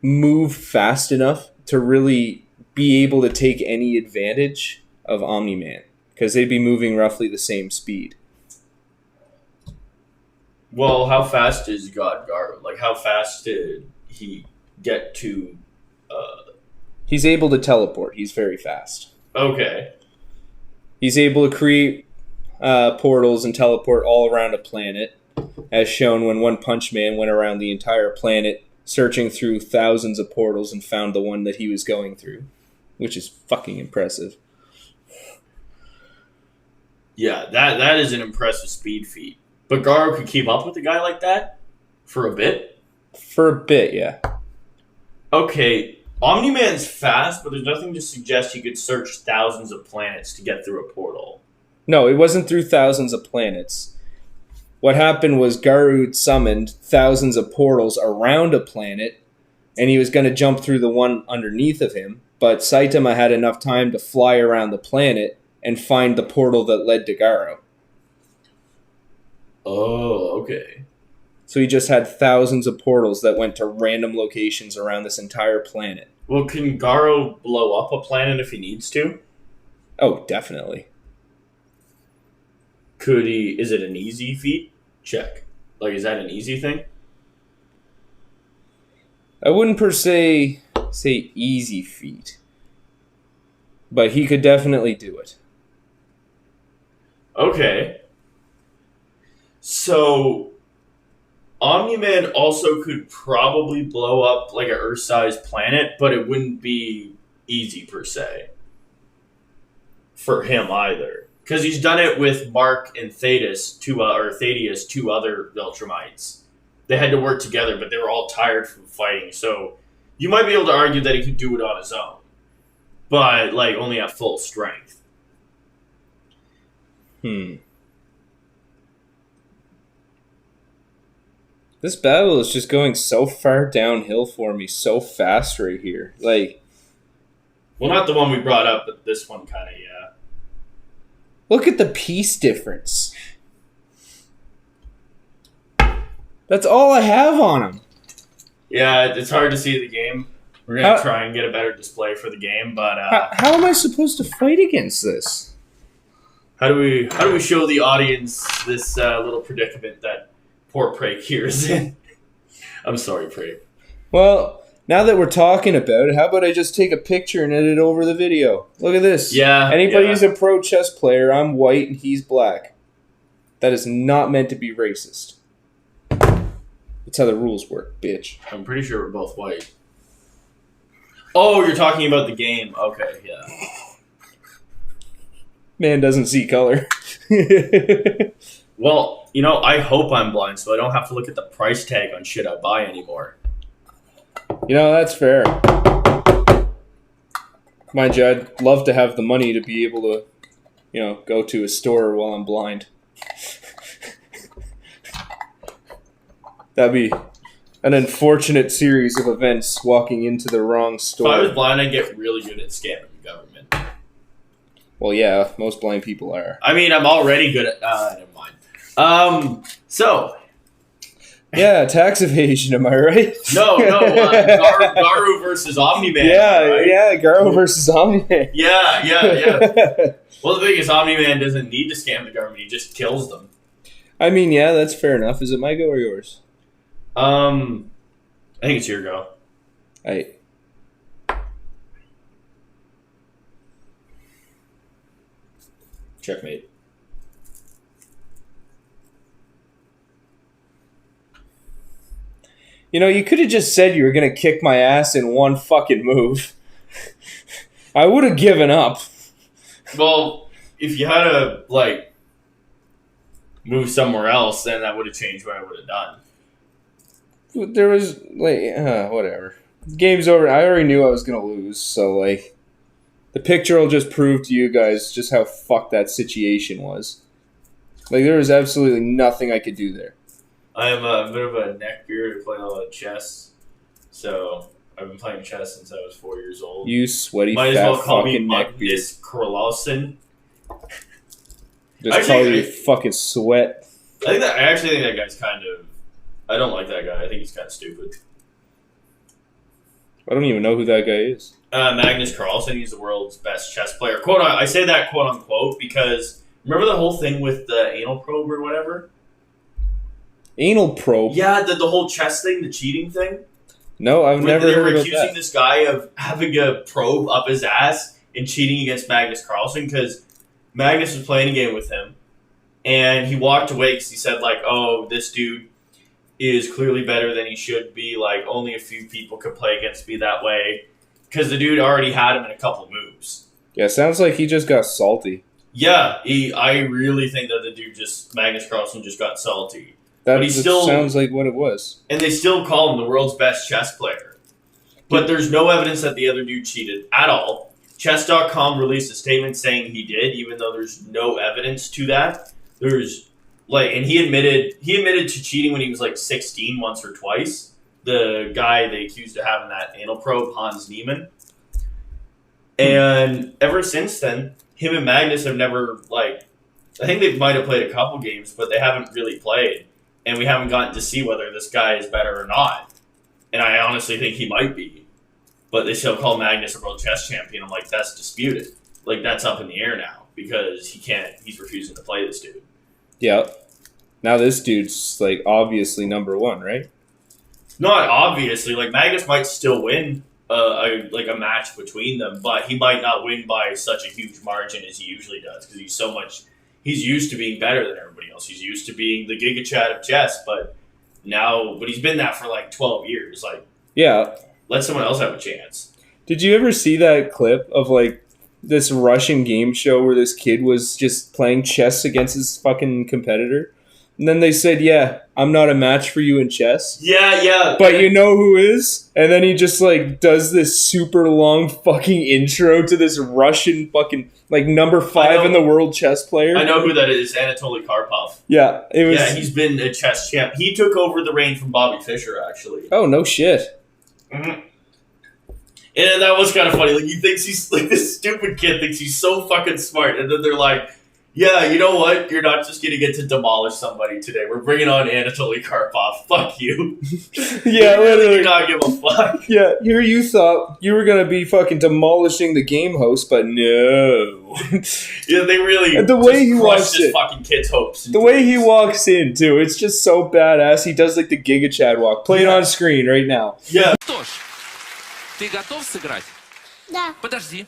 move fast enough to really be able to take any advantage of Omni-Man, because they'd be moving roughly the same speed. Well, how fast is God Garu? Like, how fast did he get to... He's able to teleport. He's very fast. Okay. He's able to create portals and teleport all around a planet, as shown when One Punch Man went around the entire planet searching through thousands of portals and found the one that he was going through, which is fucking impressive. Yeah, that is an impressive speed feat. But Garo could keep up with a guy like that for a bit? For a bit, yeah. Okay, Omni-Man's fast, but there's nothing to suggest you could search thousands of planets to get through a portal. No, it wasn't through thousands of planets. What happened was Garu summoned thousands of portals around a planet, and he was going to jump through the one underneath of him, but Saitama had enough time to fly around the planet and find the portal that led to Garu. Oh, okay. So he just had thousands of portals that went to random locations around this entire planet. Well, can Garo blow up a planet if he needs to? Oh, definitely. Could he... Is it an easy feat? Check. Like, is that an easy thing? I wouldn't per se say easy feat, but he could definitely do it. Okay. So... Omni-Man also could probably blow up like an Earth-sized planet, but it wouldn't be easy per se for him either, because he's done it with Mark and Thaddeus, two other Viltrumites. They had to work together, but they were all tired from fighting. So you might be able to argue that he could do it on his own, but like only at full strength. This battle is just going so far downhill for me so fast right here. Like, well, not the one we brought up, but this one kind of, yeah. Look at the piece difference. That's all I have on him. Yeah, it's hard to see the game. We're going to try and get a better display for the game, but... How am I supposed to fight against this? How do we show the audience this little predicament that poor Prake here is in? I'm sorry, Prake. Well, now that we're talking about it, how about I just take a picture and edit over the video? Look at this. Yeah. Anybody who's a pro chess player, I'm white and he's black. That is not meant to be racist. That's how the rules work, bitch. I'm pretty sure we're both white. Oh, you're talking about the game. Okay, yeah. Man doesn't see color. Well, you know, I hope I'm blind so I don't have to look at the price tag on shit I buy anymore. You know, that's fair. Mind you, I'd love to have the money to be able to, you know, go to a store while I'm blind. That'd be an unfortunate series of events walking into the wrong store. If I was blind, I'd get really good at scamming the government. Well, yeah, most blind people are. I mean, I'm already good at... never mind. So... Yeah, tax evasion, am I right? No, Garu versus Omni-Man. Yeah, right? yeah, Garu versus Omni-Man. Yeah. Well, the thing is, Omni-Man doesn't need to scam the government. He just kills them. I mean, yeah, that's fair enough. Is it my go or yours? I think it's your go. Checkmate. You know, you could have just said you were going to kick my ass in one fucking move. I would have given up. Well, if you had to, like, move somewhere else, then that would have changed what I would have done. There was, like, whatever. Game's over. I already knew I was going to lose, so, like, the picture will just prove to you guys just how fucked that situation was. Like, there was absolutely nothing I could do there. I am a bit of a neckbeard who played a lot of chess, so I've been playing chess since I was 4 years old. You sweaty, might fat as well call fucking me neckbeard. Carlson. Just call you fucking sweat. I actually think that guy's kind of... I don't like that guy. I think he's kind of stupid. I don't even know who that guy is. Magnus Carlsen. He's the world's best chess player. I say that quote unquote because remember the whole thing with the anal probe or whatever? Anal probe? Yeah, the whole chess thing, the cheating thing. No, I've never heard about that. They were accusing this guy of having a probe up his ass and cheating against Magnus Carlsen because Magnus was playing a game with him, and he walked away because he said, like, oh, this dude is clearly better than he should be. Like, only a few people could play against me that way because the dude already had him in a couple moves. Yeah, sounds like he just got salty. Yeah, I really think that the dude Magnus Carlsen just got salty. That But he still sounds like what it was. And they still call him the world's best chess player. But there's no evidence that the other dude cheated at all. Chess.com released a statement saying he did, even though there's no evidence to that. And he admitted to cheating when he was like 16 once or twice. The guy they accused of having that anal probe, Hans Niemann. And ever since then, him and Magnus have never, I think they might have played a couple games, but they haven't really played. And we haven't gotten to see whether this guy is better or not. And I honestly think he might be. But they still call Magnus a world chess champion. I'm like, that's disputed. Like, that's up in the air now. Because he's refusing to play this dude. Yeah. Now this dude's, obviously number one, right? Not obviously. Magnus might still win a match between them, but he might not win by such a huge margin as he usually does, because he's used to being better than everybody else. He's used to being the Giga Chad of chess, but he's been that for 12 years. Yeah. Let someone else have a chance. Did you ever see that clip of this Russian game show where this kid was just playing chess against his fucking competitor? And then they said, yeah, I'm not a match for you in chess. Yeah. But you know who is? And then he just does this super long fucking intro to this Russian fucking number 5 in the world chess player. I know who that is, Anatoly Karpov. Yeah, it was. Yeah, he's been a chess champ. He took over the reign from Bobby Fischer, actually. Oh, no shit. Mm-hmm. And that was kind of funny. He thinks he's this stupid kid thinks he's so fucking smart, and then they're like, yeah, you know what? You're not just going to get to demolish somebody today. We're bringing on Anatoly Karpov. Fuck you. Yeah, literally. Do not give a fuck. Yeah, here you thought you were going to be fucking demolishing the game host, but no. Yeah, they really and the way he walks this fucking kid's hopes. The way he walks in, too, it's just so badass. He does the Giga Chad walk. Play it on screen right now. Yeah. Что ж, ты готов сыграть? Да. Подожди.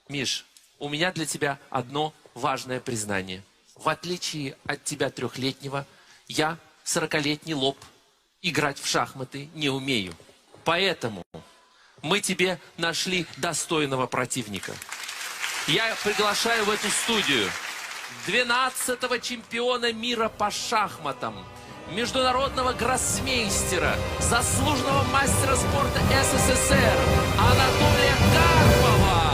Миш, у меня для тебя одно важное признание. В отличие от тебя 3-летнего, я 40-летний лоб. Играть в шахматы не умею. Поэтому мы тебе нашли достойного противника. Я приглашаю в эту студию 12-го чемпиона мира по шахматам, международного гроссмейстера, заслуженного мастера спорта СССР Анатолия Карпова.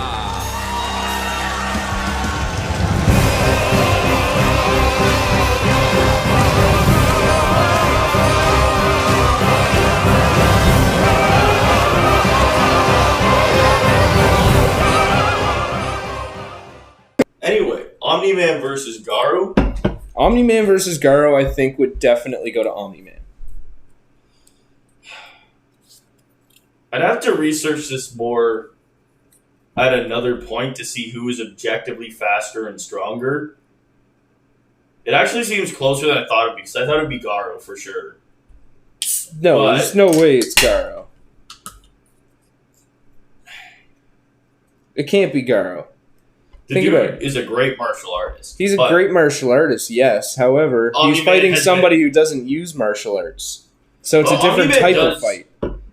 Anyway, Omni-Man versus Garo. Omni-Man versus Garo, I think, would definitely go to Omni-Man. I'd have to research this more at another point to see who is objectively faster and stronger. It actually seems closer than I thought it would be, because I thought it would be Garo for sure. No, there's no way it's Garo. It can't be Garo. The Think dude about it. is a great martial artist. He's a great martial artist, yes. However, he's fighting somebody who doesn't use martial arts. So it's a different type of fight.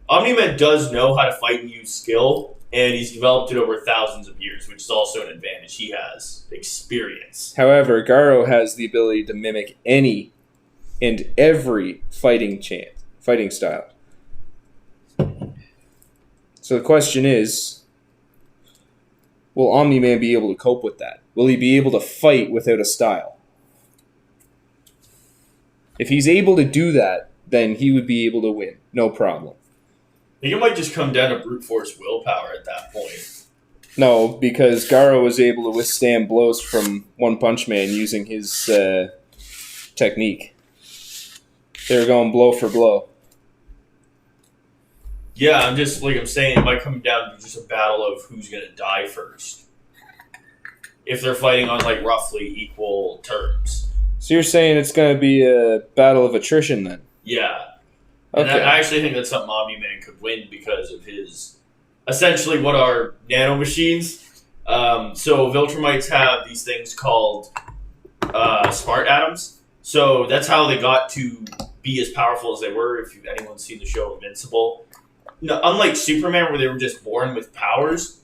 Omni-Man does know how to fight and use skill, and he's developed it over thousands of years, which is also an advantage. He has experience. However, Garo has the ability to mimic any and every fighting style. So the question is, will Omni-Man be able to cope with that? Will he be able to fight without a style? If he's able to do that, then he would be able to win. No problem. I think it might just come down to brute force willpower at that point. No, because Garo was able to withstand blows from One Punch Man using his technique. They were going blow for blow. Yeah, I'm saying, it might come down to just a battle of who's going to die first. If they're fighting on, roughly equal terms. So you're saying it's going to be a battle of attrition then? Yeah. And Okay. I actually think that's something Omni-Man could win because of his... Essentially, what are nanomachines? So Viltrumites have these things called smart atoms. So that's how they got to be as powerful as they were, if anyone's seen the show Invincible. No, unlike Superman, where they were just born with powers,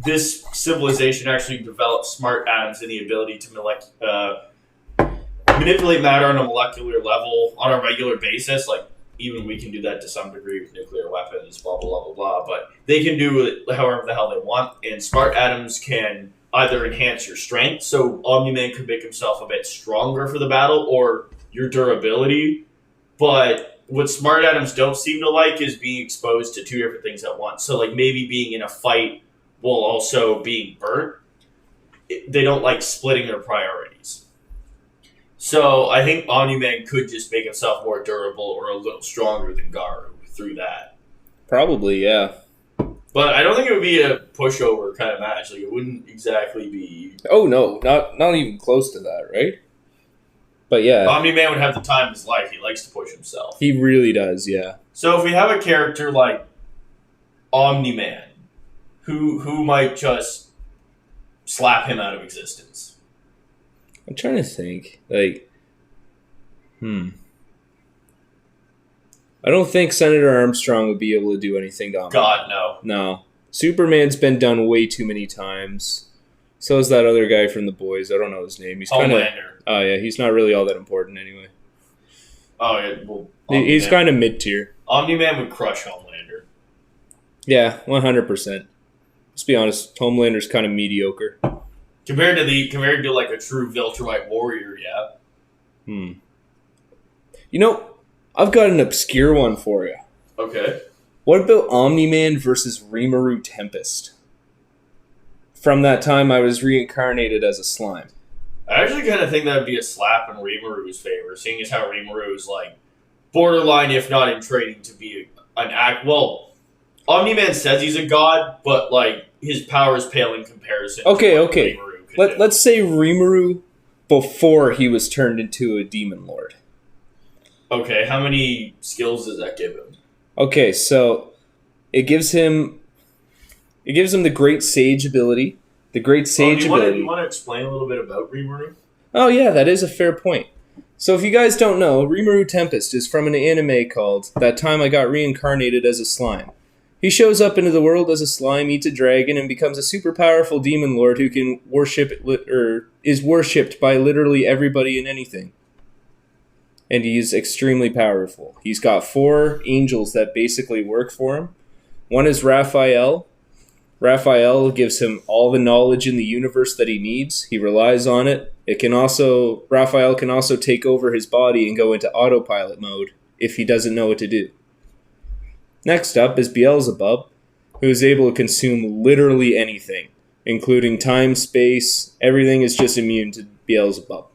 this civilization actually developed smart atoms and the ability to manipulate matter on a molecular level on a regular basis. Like, even we can do that to some degree with nuclear weapons, blah, blah, blah, blah, blah. But they can do it however the hell they want. And smart atoms can either enhance your strength, so Omni-Man could make himself a bit stronger for the battle, or your durability. But what smart atoms don't seem to like is being exposed to two different things at once. So, like, maybe being in a fight while also being burnt. They don't like splitting their priorities. So I think Omni-Man could just make himself more durable or a little stronger than Garu through that. Probably, yeah. But I don't think it would be a pushover kind of match. Like, it wouldn't exactly be... Oh, no. Not even close to that, right? But yeah. Omni-Man would have the time of his life. He likes to push himself. He really does, yeah. So if we have a character like Omni-Man, who might just slap him out of existence? I'm trying to think. Like, I don't think Senator Armstrong would be able to do anything to Omni-Man. God, no. No. Superman's been done way too many times. So is that other guy from The Boys. I don't know his name. He's kind of... Oh, yeah. He's not really all that important anyway. Oh, yeah. Well, he's kind of mid-tier. Omni-Man would crush Homelander. Yeah, 100%. Let's be honest. Homelander's kind of mediocre. Compared to like a true Viltrumite warrior, yeah. You know, I've got an obscure one for you. Okay. What about Omni-Man versus Rimuru Tempest? From that time, I was reincarnated as a slime. I actually kind of think that would be a slap in Rimuru's favor, seeing as how Rimuru is like borderline, if not in training, to be an act. Well, Omni-Man says he's a god, but like his powers pale in comparison. Okay. To what Rimuru could do. Let's say Rimuru before he was turned into a demon lord. Okay, how many skills does that give him? Okay, so it gives him the Great Sage ability. The Great Sage ability. You want to explain a little bit about Rimuru? Oh yeah, that is a fair point. So if you guys don't know, Rimuru Tempest is from an anime called That Time I Got Reincarnated as a Slime. He shows up into the world as a slime, eats a dragon, and becomes a super powerful demon lord who can is worshipped by literally everybody and anything. And he's extremely powerful. He's got 4 angels that basically work for him. One is Raphael. Raphael gives him all the knowledge in the universe that he needs. He relies on it. Raphael can also take over his body and go into autopilot mode if he doesn't know what to do. Next up is Beelzebub, who is able to consume literally anything, including time, space. Everything is just immune to Beelzebub.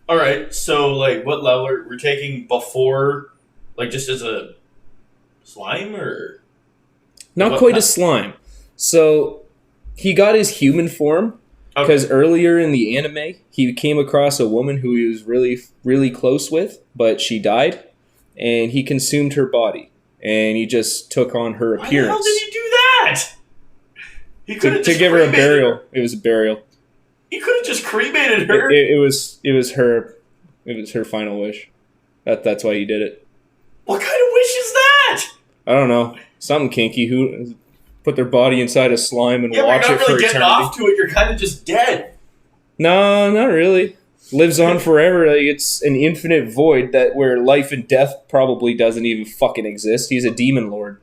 All right, so like, what level we're taking before, like, just as a slime, or not quite a slime? So he got his human form because earlier in the anime he came across a woman who he was really, really close with, but she died, and he consumed her body, and he just took on her appearance. Why the hell did he do that? He could have to give her a burial. It was a burial. He could have just cremated her. It was her. It was her final wish. That's why he did it. What kind of wish is that? I don't know. Something kinky. Who put their body inside a slime and watch it for eternity? You're not really getting off to it. You're kind of just dead. No, not really. Lives on forever. Like, it's an infinite void where life and death probably doesn't even fucking exist. He's a demon lord.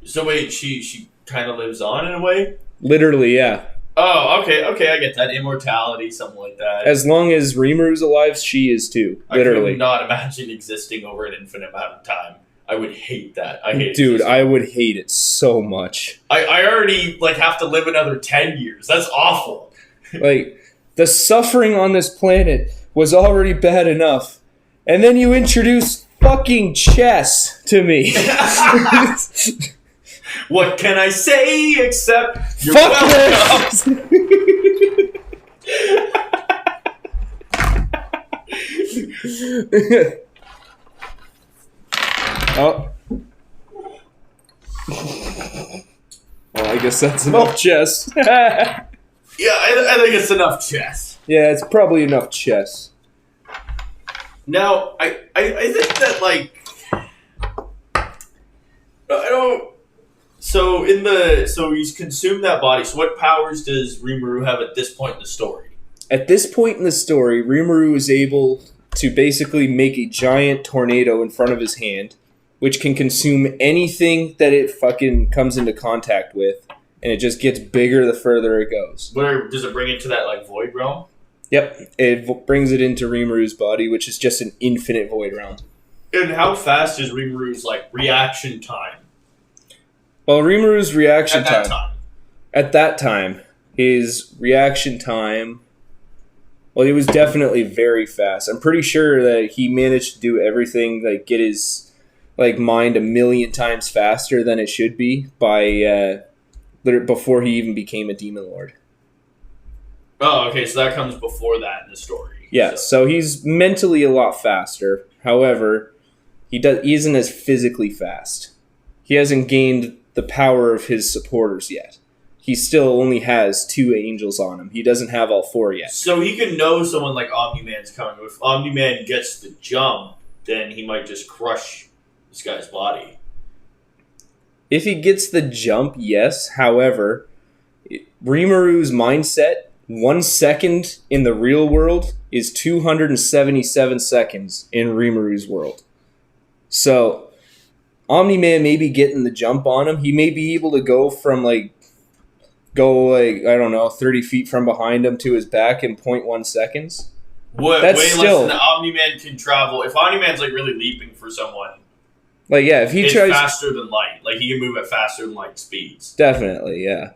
So wait, she kind of lives on in a way? Literally, yeah. Oh, okay, I get that. Immortality, something like that. As long as Rimuru's alive, she is too. Literally. I could not imagine existing over an infinite amount of time. I would hate that. I hate it. Dude, I would hate it so much. I already have to live another 10 years. That's awful. Like, the suffering on this planet was already bad enough. And then you introduce fucking chess to me. What can I say except you're fuck welcome. This! Oh. Well, I guess that's enough chess. Yeah, I think it's enough chess. Yeah, it's probably enough chess. Now, I think that, like, I don't... So he's consumed that body. So what powers does Rimuru have at this point in the story? At this point in the story, Rimuru is able to basically make a giant tornado in front of his hand, which can consume anything that it fucking comes into contact with, and it just gets bigger the further it goes. Where does it bring it to that like void realm? Yep, it brings it into Rimuru's body, which is just an infinite void realm. And how fast is Rimuru's like reaction time? Well, Rimuru's reaction time. At that time, his reaction time, well, he was definitely very fast. I'm pretty sure that he managed to do everything, like get his like mind 1,000,000 times faster than it should be by before he even became a demon lord. Oh, okay, so that comes before that in the story. Yeah, so he's mentally a lot faster. However, he isn't as physically fast. He hasn't gained the power of his supporters yet. He still only has 2 angels on him. He doesn't have all 4 yet. So he can know someone like Omni-Man's coming. If Omni-Man gets the jump, then he might just crush this guy's body. If he gets the jump, yes. However, Rimuru's mindset, 1 second in the real world is 277 seconds in Rimuru's world. So Omni-Man may be getting the jump on him. He may be able to go 30 feet from behind him to his back in 0.1 seconds. That's way still less than Omni-Man can travel. If Omni-Man's like really leaping for someone, like yeah, if he it's tries faster than light. Like he can move at faster than light speeds. Definitely, yeah.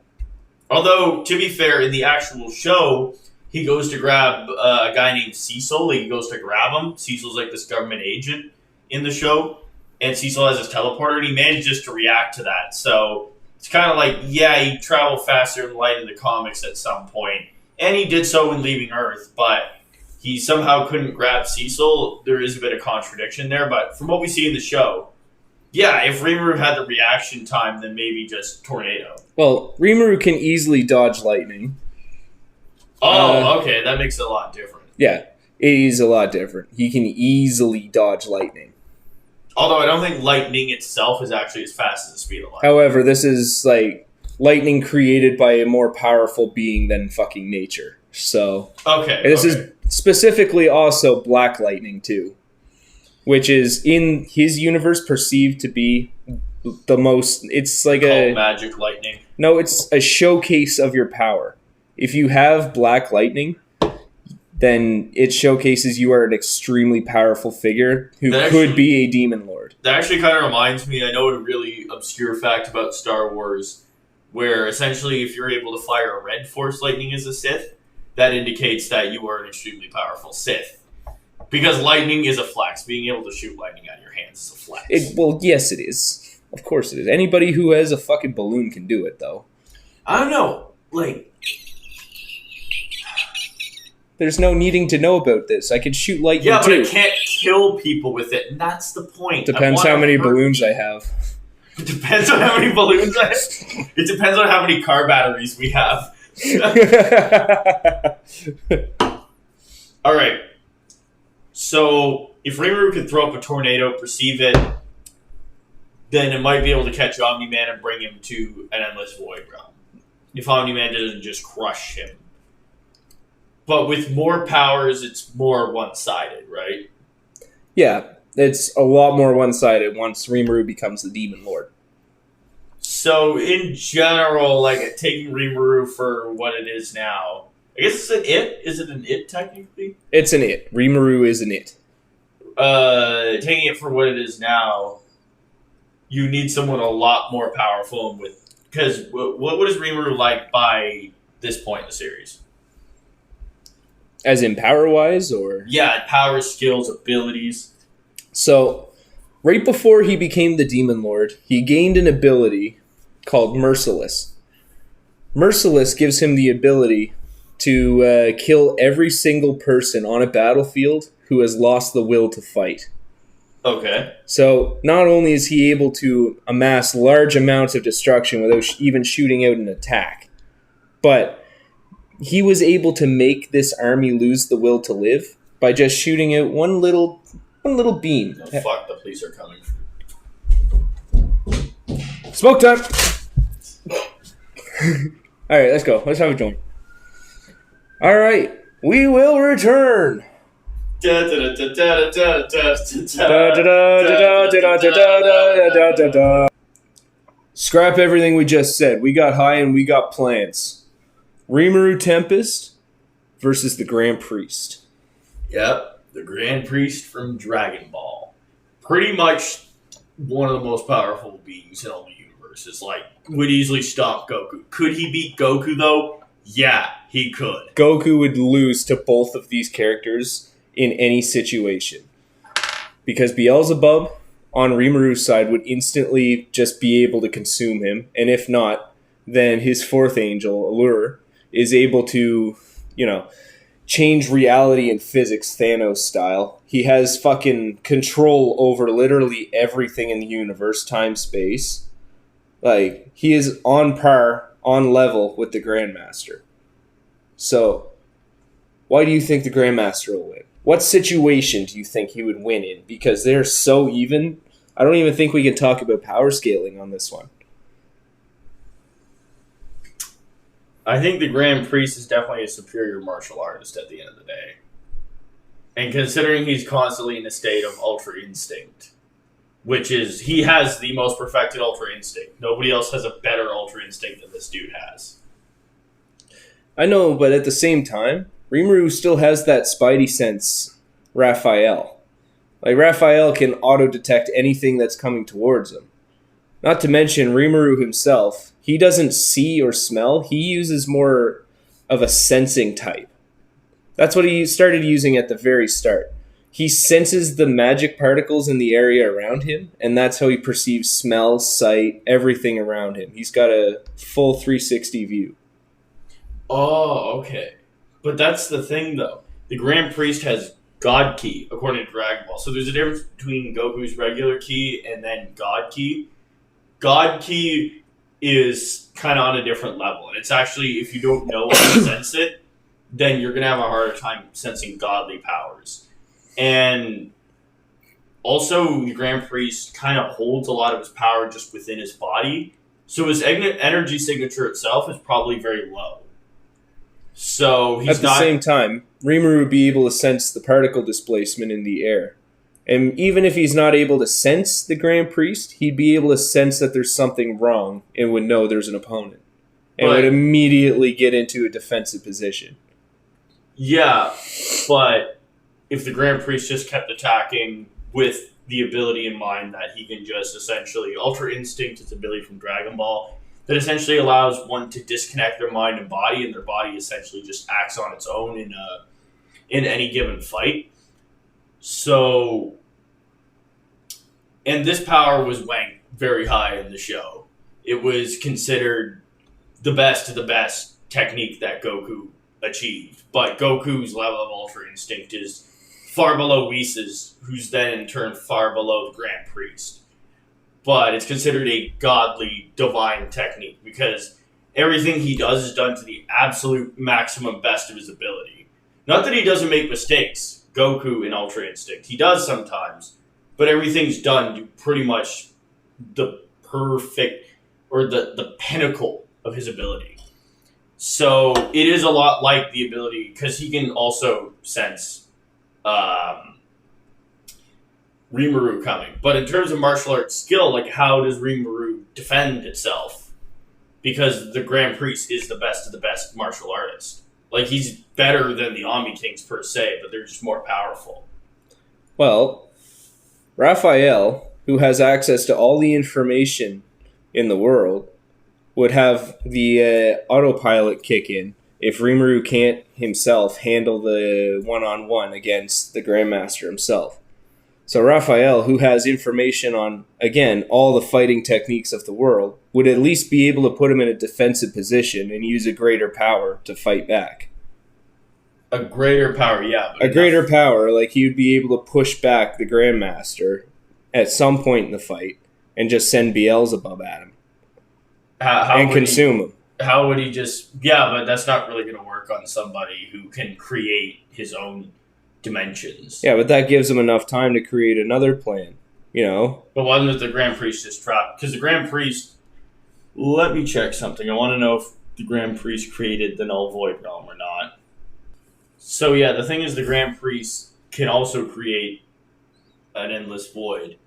Although to be fair, in the actual show, he goes to grab a guy named Cecil. He goes to grab him. Cecil's like this government agent in the show. And Cecil has his teleporter, and he manages to react to that. So it's kind of like, yeah, he traveled faster than light in the comics at some point. And he did so when leaving Earth, but he somehow couldn't grab Cecil. There is a bit of contradiction there, but from what we see in the show, yeah, if Rimuru had the reaction time, then maybe just tornado. Well, Rimuru can easily dodge lightning. Oh, okay, that makes it a lot different. Yeah, it is a lot different. He can easily dodge lightning. Although I don't think lightning itself is actually as fast as the speed of light. However, this is like lightning created by a more powerful being than fucking nature. So this is specifically also black lightning too, which is in his universe perceived to be the most. It's like a magic lightning. No, it's a showcase of your power. If you have black lightning, then it showcases you are an extremely powerful figure who could be a demon lord. That actually kind of reminds me, I know a really obscure fact about Star Wars, where essentially if you're able to fire a red force lightning as a Sith, that indicates that you are an extremely powerful Sith. Because lightning is a flex. Being able to shoot lightning out of your hands is a flex. Well, yes, it is. Of course it is. Anybody who has a fucking balloon can do it, though. I don't know. Like, there's no needing to know about this. I can shoot lightning too. Yeah, but I can't kill people with it, and that's the point. Depends how many balloons I have. It depends on how many balloons I have. It depends on how many car batteries we have. Alright. So, if Rimuru could throw up a tornado, perceive it, then it might be able to catch Omni-Man and bring him to an endless void realm. If Omni-Man doesn't just crush him. But with more powers, it's more one-sided, right? Yeah, it's a lot more one-sided once Rimuru becomes the Demon Lord. So, in general, like, taking Rimuru for what it is now, I guess it's an it? Is it an it, technically? It's an it. Rimuru is an it. Taking it for what it is now, you need someone a lot more powerful with... Because what is Rimuru like by this point in the series? As in power-wise, or? Yeah, power, skills, abilities. So, right before he became the Demon Lord, he gained an ability called Merciless. Merciless gives him the ability to kill every single person on a battlefield who has lost the will to fight. Okay. So, not only is he able to amass large amounts of destruction without even shooting out an attack, but he was able to make this army lose the will to live by just shooting out one little beam. Oh, fuck, the police are coming. Smoke time! All right, let's go. Let's have a joint. All right, we will return. Scrap everything we just said. We got high and we got plans. Rimuru Tempest versus the Grand Priest. Yep, the Grand Priest from Dragon Ball. Pretty much one of the most powerful beings in all the universe. It's like, would easily stop Goku. Could he beat Goku, though? Yeah, he could. Goku would lose to both of these characters in any situation. Because Beelzebub on Rimuru's side would instantly just be able to consume him. And if not, then his fourth angel, Allure, is able to, change reality and physics Thanos style. He has fucking control over literally everything in the universe, time, space. Like, he is on par, on level with the Grandmaster. So, why do you think the Grandmaster will win? What situation do you think he would win in? Because they're so even. I don't even think we can talk about power scaling on this one. I think the Grand Priest is definitely a superior martial artist at the end of the day. And considering he's constantly in a state of Ultra Instinct, which is, he has the most perfected Ultra Instinct. Nobody else has a better Ultra Instinct than this dude has. I know, but at the same time, Rimuru still has that Spidey sense, Raphael. Like, Raphael can auto-detect anything that's coming towards him. Not to mention, Rimuru himself, he doesn't see or smell. He uses more of a sensing type. That's what he started using at the very start. He senses the magic particles in the area around him, and that's how he perceives smell, sight, everything around him. He's got a full 360 view. Oh, okay. But that's the thing, though. The Grand Priest has God Ki, according to Dragon Ball. So there's a difference between Goku's regular ki and then God Ki. God Ki is kind of on a different level. And it's actually, if you don't know how to sense it, then you're going to have a harder time sensing godly powers. And also, the Grand Priest kind of holds a lot of his power just within his body. So his energy signature itself is probably very low. So he's at the same time, Rimuru would be able to sense the particle displacement in the air. And even if he's not able to sense the Grand Priest, he'd be able to sense that there's something wrong and would know there's an opponent. And would immediately get into a defensive position. Yeah, but if the Grand Priest just kept attacking with the ability in mind that he can just essentially Ultra Instinct, its ability from Dragon Ball, that essentially allows one to disconnect their mind and body, and their body essentially just acts on its own in any given fight. So, and this power was ranked very high in the show. It was considered the best of the best technique that Goku achieved. But Goku's level of Ultra Instinct is far below Whis', who's then in turn far below the Grand Priest. But it's considered a godly, divine technique because everything he does is done to the absolute maximum best of his ability. Not that he doesn't make mistakes, Goku in Ultra Instinct. He does sometimes, but everything's done to pretty much the perfect, or the pinnacle of his ability. So it is a lot like the ability, because he can also sense Rimuru coming. But in terms of martial arts skill, like, how does Rimuru defend itself? Because the Grand Priest is the best of the best martial artist. Like, he's better than the Omni Kings per se, but they're just more powerful. Well, Raphael, who has access to all the information in the world, would have the autopilot kick in if Rimuru can't himself handle the one-on-one against the Grandmaster himself. So Raphael, who has information on, again, all the fighting techniques of the world, would at least be able to put him in a defensive position and use a greater power to fight back. A greater power, yeah. A greater power, like he would be able to push back the Grandmaster at some point in the fight and just send Beelzebub at him. And consume him. How would he just... Yeah, but that's not really going to work on somebody who can create his own dimensions. Yeah, but that gives him enough time to create another plan, you know? But wasn't the Grand Priest just trapped? Because the Grand Priest Let me check something. I want to know if the Grand Priest created the Null Void Realm or not. So yeah, the thing is the Grand Priest can also create an endless void.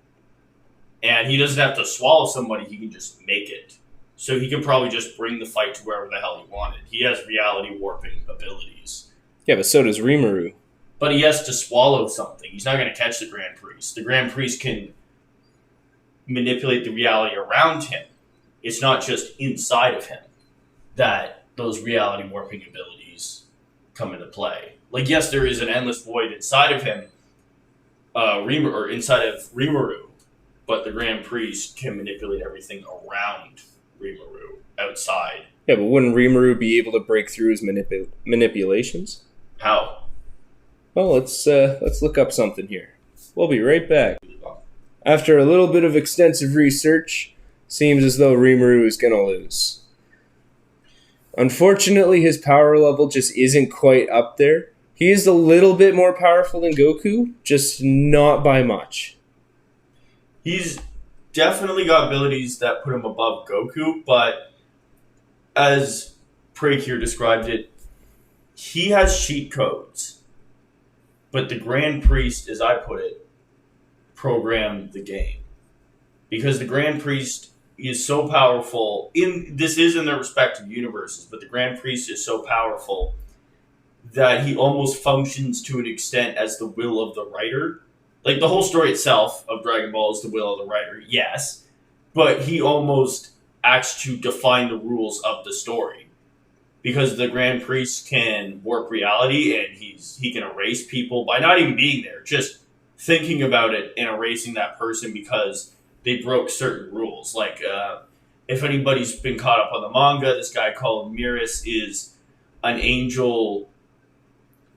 And he doesn't have to swallow somebody, he can just make it. So he can probably just bring the fight to wherever the hell he wanted. He has reality warping abilities. Yeah, but so does Rimuru. But he has to swallow something. He's not going to catch the Grand Priest. The Grand Priest can manipulate the reality around him. It's not just inside of him that those reality warping abilities come into play. Like, yes, there is an endless void inside of him, inside of Rimuru, but the Grand Priest can manipulate everything around Rimuru outside. Yeah, but wouldn't Rimuru be able to break through his manipulations? How? Well, let's look up something here. We'll be right back. After a little bit of extensive research, seems as though Rimuru is going to lose. Unfortunately, his power level just isn't quite up there. He is a little bit more powerful than Goku, just not by much. He's definitely got abilities that put him above Goku, but as Prekir described it, he has cheat codes. But the Grand Priest, as I put it, programmed the game. Because the Grand Priest is so powerful, this is in their respective universes, but the Grand Priest is so powerful that he almost functions to an extent as the will of the writer. Like, the whole story itself of Dragon Ball is the will of the writer, yes, but he almost acts to define the rules of the story. Because the Grand Priest can warp reality, and he can erase people by not even being there, just thinking about it and erasing that person because they broke certain rules. Like, if anybody's been caught up on the manga, this guy called Miras is an angel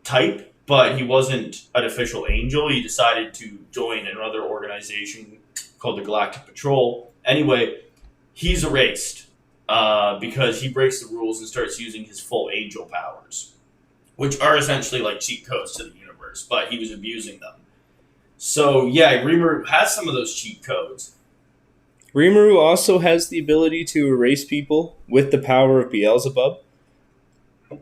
type, but he wasn't an official angel. He decided to join another organization called the Galactic Patrol. Anyway, he's erased because he breaks the rules and starts using his full angel powers, which are essentially like cheat codes to the universe, but he was abusing them. So, yeah, Rimuru has some of those cheat codes. Rimuru also has the ability to erase people with the power of Beelzebub.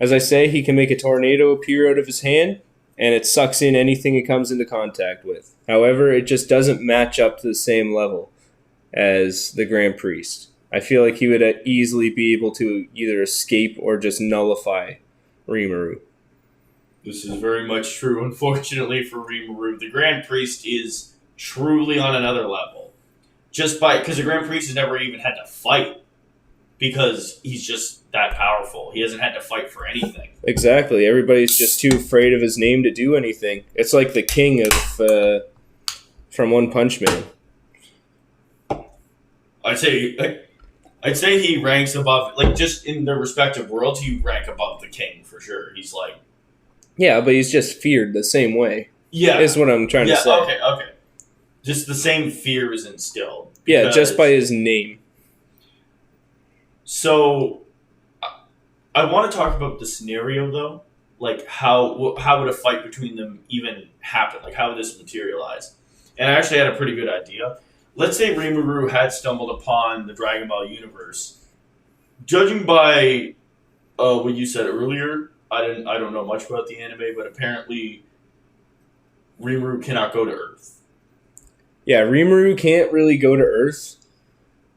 As I say, he can make a tornado appear out of his hand, and it sucks in anything it comes into contact with. However, it just doesn't match up to the same level as the Grand Priest. I feel like he would easily be able to either escape or just nullify Rimuru. This is very much true, unfortunately, for Rimuru. The Grand Priest is truly on another level. Because the Grand Priest has never even had to fight. Because he's just that powerful. He hasn't had to fight for anything. Exactly. Everybody's just too afraid of his name to do anything. It's like the king of from One Punch Man. I'd say he ranks above, like, just in their respective worlds, he rank above the king for sure. He's like, yeah, but he's just feared the same way. Yeah, is what I'm trying to say. Okay. Just the same fear is instilled. Yeah, just by his name. So, I want to talk about the scenario, though. Like, how would a fight between them even happen? Like, how would this materialize? And I actually had a pretty good idea. Let's say Rimuru had stumbled upon the Dragon Ball universe. Judging by what you said earlier, I don't know much about the anime, but apparently Rimuru cannot go to Earth. Yeah, Rimuru can't really go to Earth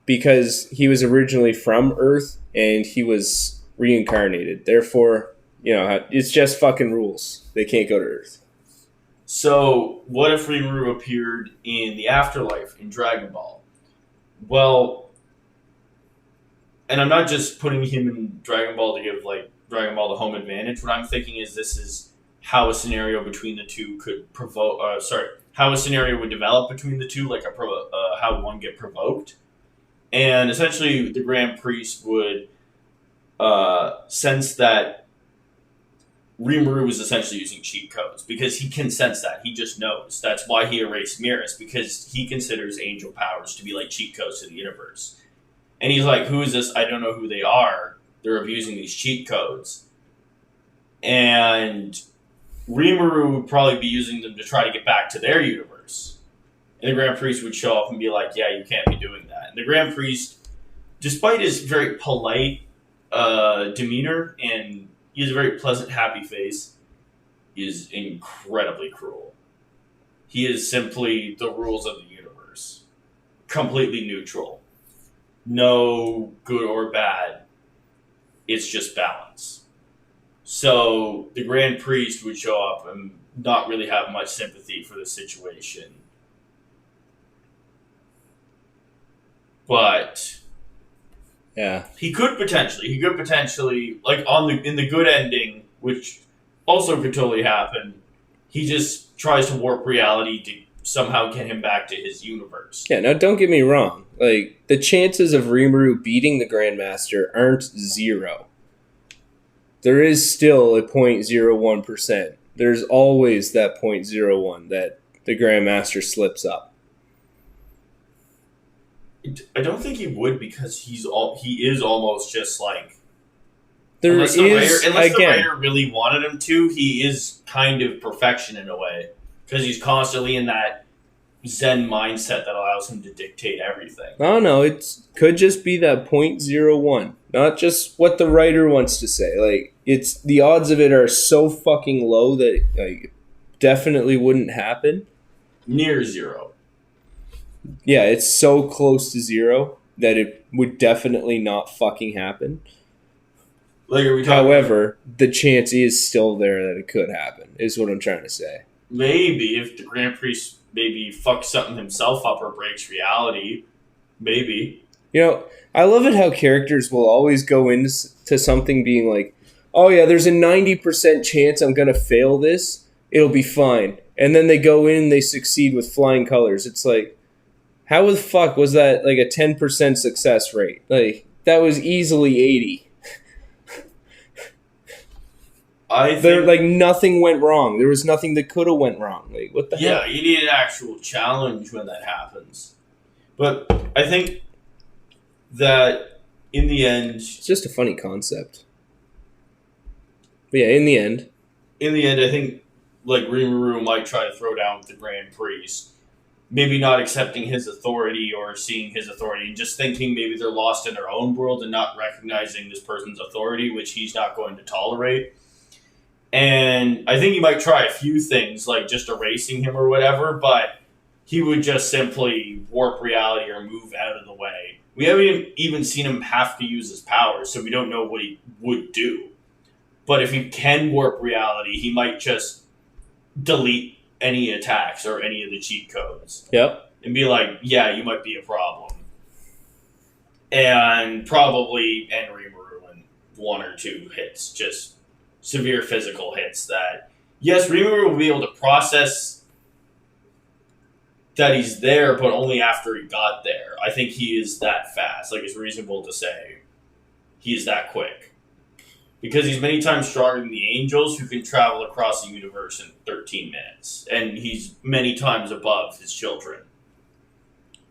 because he was originally from Earth and he was reincarnated. Therefore, it's just fucking rules. They can't go to Earth. So, what if Rimuru appeared in the afterlife in Dragon Ball? Well, and I'm not just putting him in Dragon Ball to give, like, Dragon Ball the home advantage. What I'm thinking is this is how a scenario between the two could provoke... how a scenario would develop between the two, like how one get provoked. And essentially, the Grand Priest would sense that Rimuru was essentially using cheat codes, because he can sense that. He just knows. That's why he erased Miras, because he considers angel powers to be like cheat codes to the universe. And he's like, who is this? I don't know who they are. They're abusing these cheat codes. And Rimuru would probably be using them to try to get back to their universe. And the Grand Priest would show up and be like, yeah, you can't be doing that. And the Grand Priest despite his very polite demeanor and he has a very pleasant, happy face, he is incredibly cruel. He is simply the rules of the universe. Completely neutral. No good or bad. It's just balance. So the Grand Priest would show up and not really have much sympathy for the situation. But Yeah. he could potentially, like in the good ending, which also could totally happen, he just tries to warp reality to somehow get him back to his universe. Yeah, now don't get me wrong. Like, the chances of Rimuru beating the Grandmaster aren't 0. There is still a 0.01%. There's always that 0.01 that the Grandmaster slips up. I don't think he would, because he is almost just like, Unless the writer really wanted him to, he is kind of perfection in a way, because he's constantly in that Zen mindset that allows him to dictate everything. No, it could just be that 0.01, not just what the writer wants to say. Like, it's the odds of it are so fucking low that like definitely wouldn't happen. Near 0. Yeah, it's so close to 0 that it would definitely not fucking happen. Like, are we talking However, the chance is still there that it could happen, is what I'm trying to say. maybe if the Grand Priest maybe fucks something himself up or breaks reality, maybe. You know, I love it how characters will always go into something being like, oh yeah, there's a 90% chance I'm going to fail this. It'll be fine. And then they go in and they succeed with flying colors. It's like, how the fuck was that like a 10% success rate? Like, that was easily 80. Like, nothing went wrong. There was nothing that could have went wrong. Like, what the hell? Yeah, you need an actual challenge when that happens. But I think that in the end, It's just a funny concept. But yeah, in the end, I think like Rimuru might try to throw down with the Grand Priest. Maybe not accepting his authority or seeing his authority, and just thinking maybe they're lost in their own world and not recognizing this person's authority, which he's not going to tolerate. And I think he might try a few things, like just erasing him or whatever, but he would just simply warp reality or move out of the way. We haven't even seen him have to use his powers, so we don't know what he would do. But if he can warp reality, he might just delete any attacks or any of the cheat codes. yep. And be like, yeah, you might be a problem. And probably end Rimuru in 1 or 2 hits, just severe physical hits that, yes, Rimuru will be able to process that he's there, but only after he got there. I think he is that fast. Like, it's reasonable to say he's that quick. Because he's many times stronger than the angels, who can travel across the universe in 13 minutes. And he's many times above his children.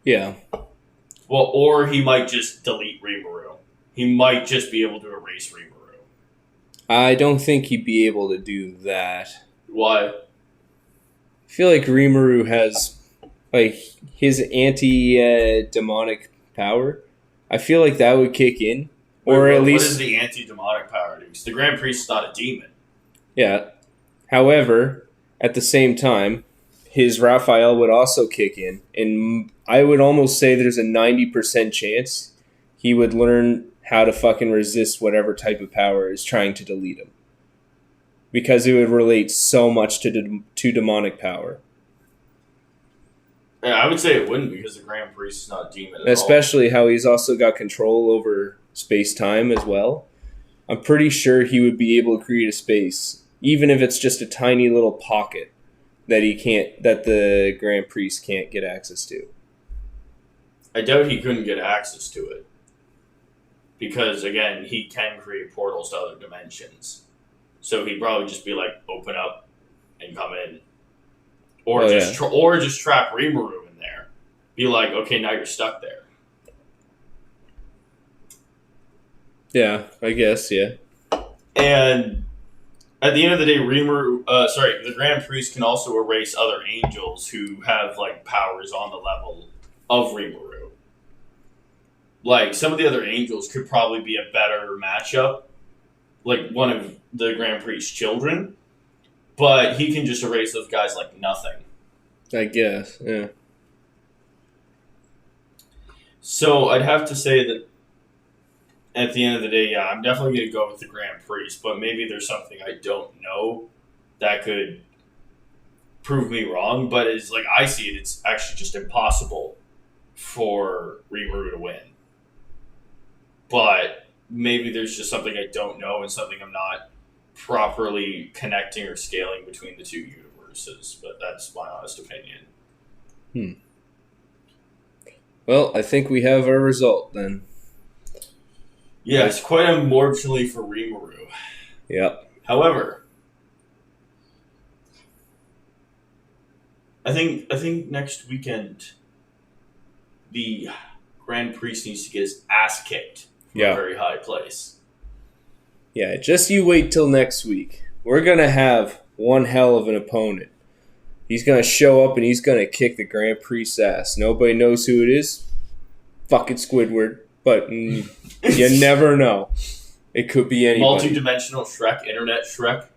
Yeah. Well, or he might just delete Rimuru. He might just be able to erase Rimuru. I don't think he'd be able to do that. Why? I feel like Rimuru has, like, his anti-demonic power. I feel like that would kick in. Or Wait, at what least... is the anti-demonic power? Because the Grand Priest is not a demon. Yeah. However, at the same time, his Raphael would also kick in. And I would almost say there's a 90% chance he would learn how to fucking resist whatever type of power is trying to delete him. Because it would relate so much to demonic power. Yeah, I would say it wouldn't, because the Grand Priest is not a demon at Especially how he's also got control over space-time as well. I'm pretty sure he would be able to create a space, even if it's just a tiny little pocket that the Grand Priest can't get access to. I doubt he couldn't get access to it. Because, again, he can create portals to other dimensions. So he'd probably just be like, open up and come in. Or just trap Rimuru in there. Be like, okay, now you're stuck there. Yeah, I guess, yeah. And at the end of the day, the Grand Priest can also erase other angels who have, like, powers on the level of Rimuru. Like, some of the other Angels could probably be a better matchup, like one of the Grand Prix children, but he can just erase those guys like nothing. I guess, yeah. So I'd have to say that at the end of the day, yeah, I'm definitely going to go with the Grand Prix, but maybe there's something I don't know that could prove me wrong, but it's like I see it, it's actually just impossible for Rimuru to win. But maybe there's just something I don't know and something I'm not properly connecting or scaling between the two universes, but that's my honest opinion. Well, I think we have our result then. Yeah, it's quite unfortunately for Rimuru. Yep. However, I think next weekend the Grand Prix needs to get his ass kicked from a very high place. Yeah, just you wait till next week. We're going to have one hell of an opponent. He's going to show up and he's going to kick the Grand Prix ass. Nobody knows who it is. Fucking Squidward. But you never know. It could be anybody. Multi-dimensional Shrek, internet Shrek.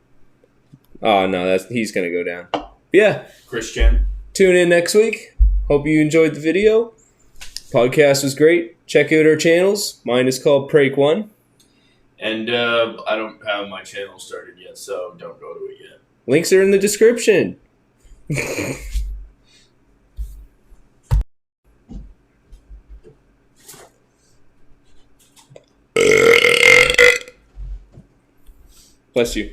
Oh, no, he's going to go down. Yeah. Christian. Tune in next week. Hope you enjoyed the video. Podcast was great. Check out our channels. Mine is called Prake1. And I don't have my channel started yet, so don't go to it yet. Links are in the description. Bless you.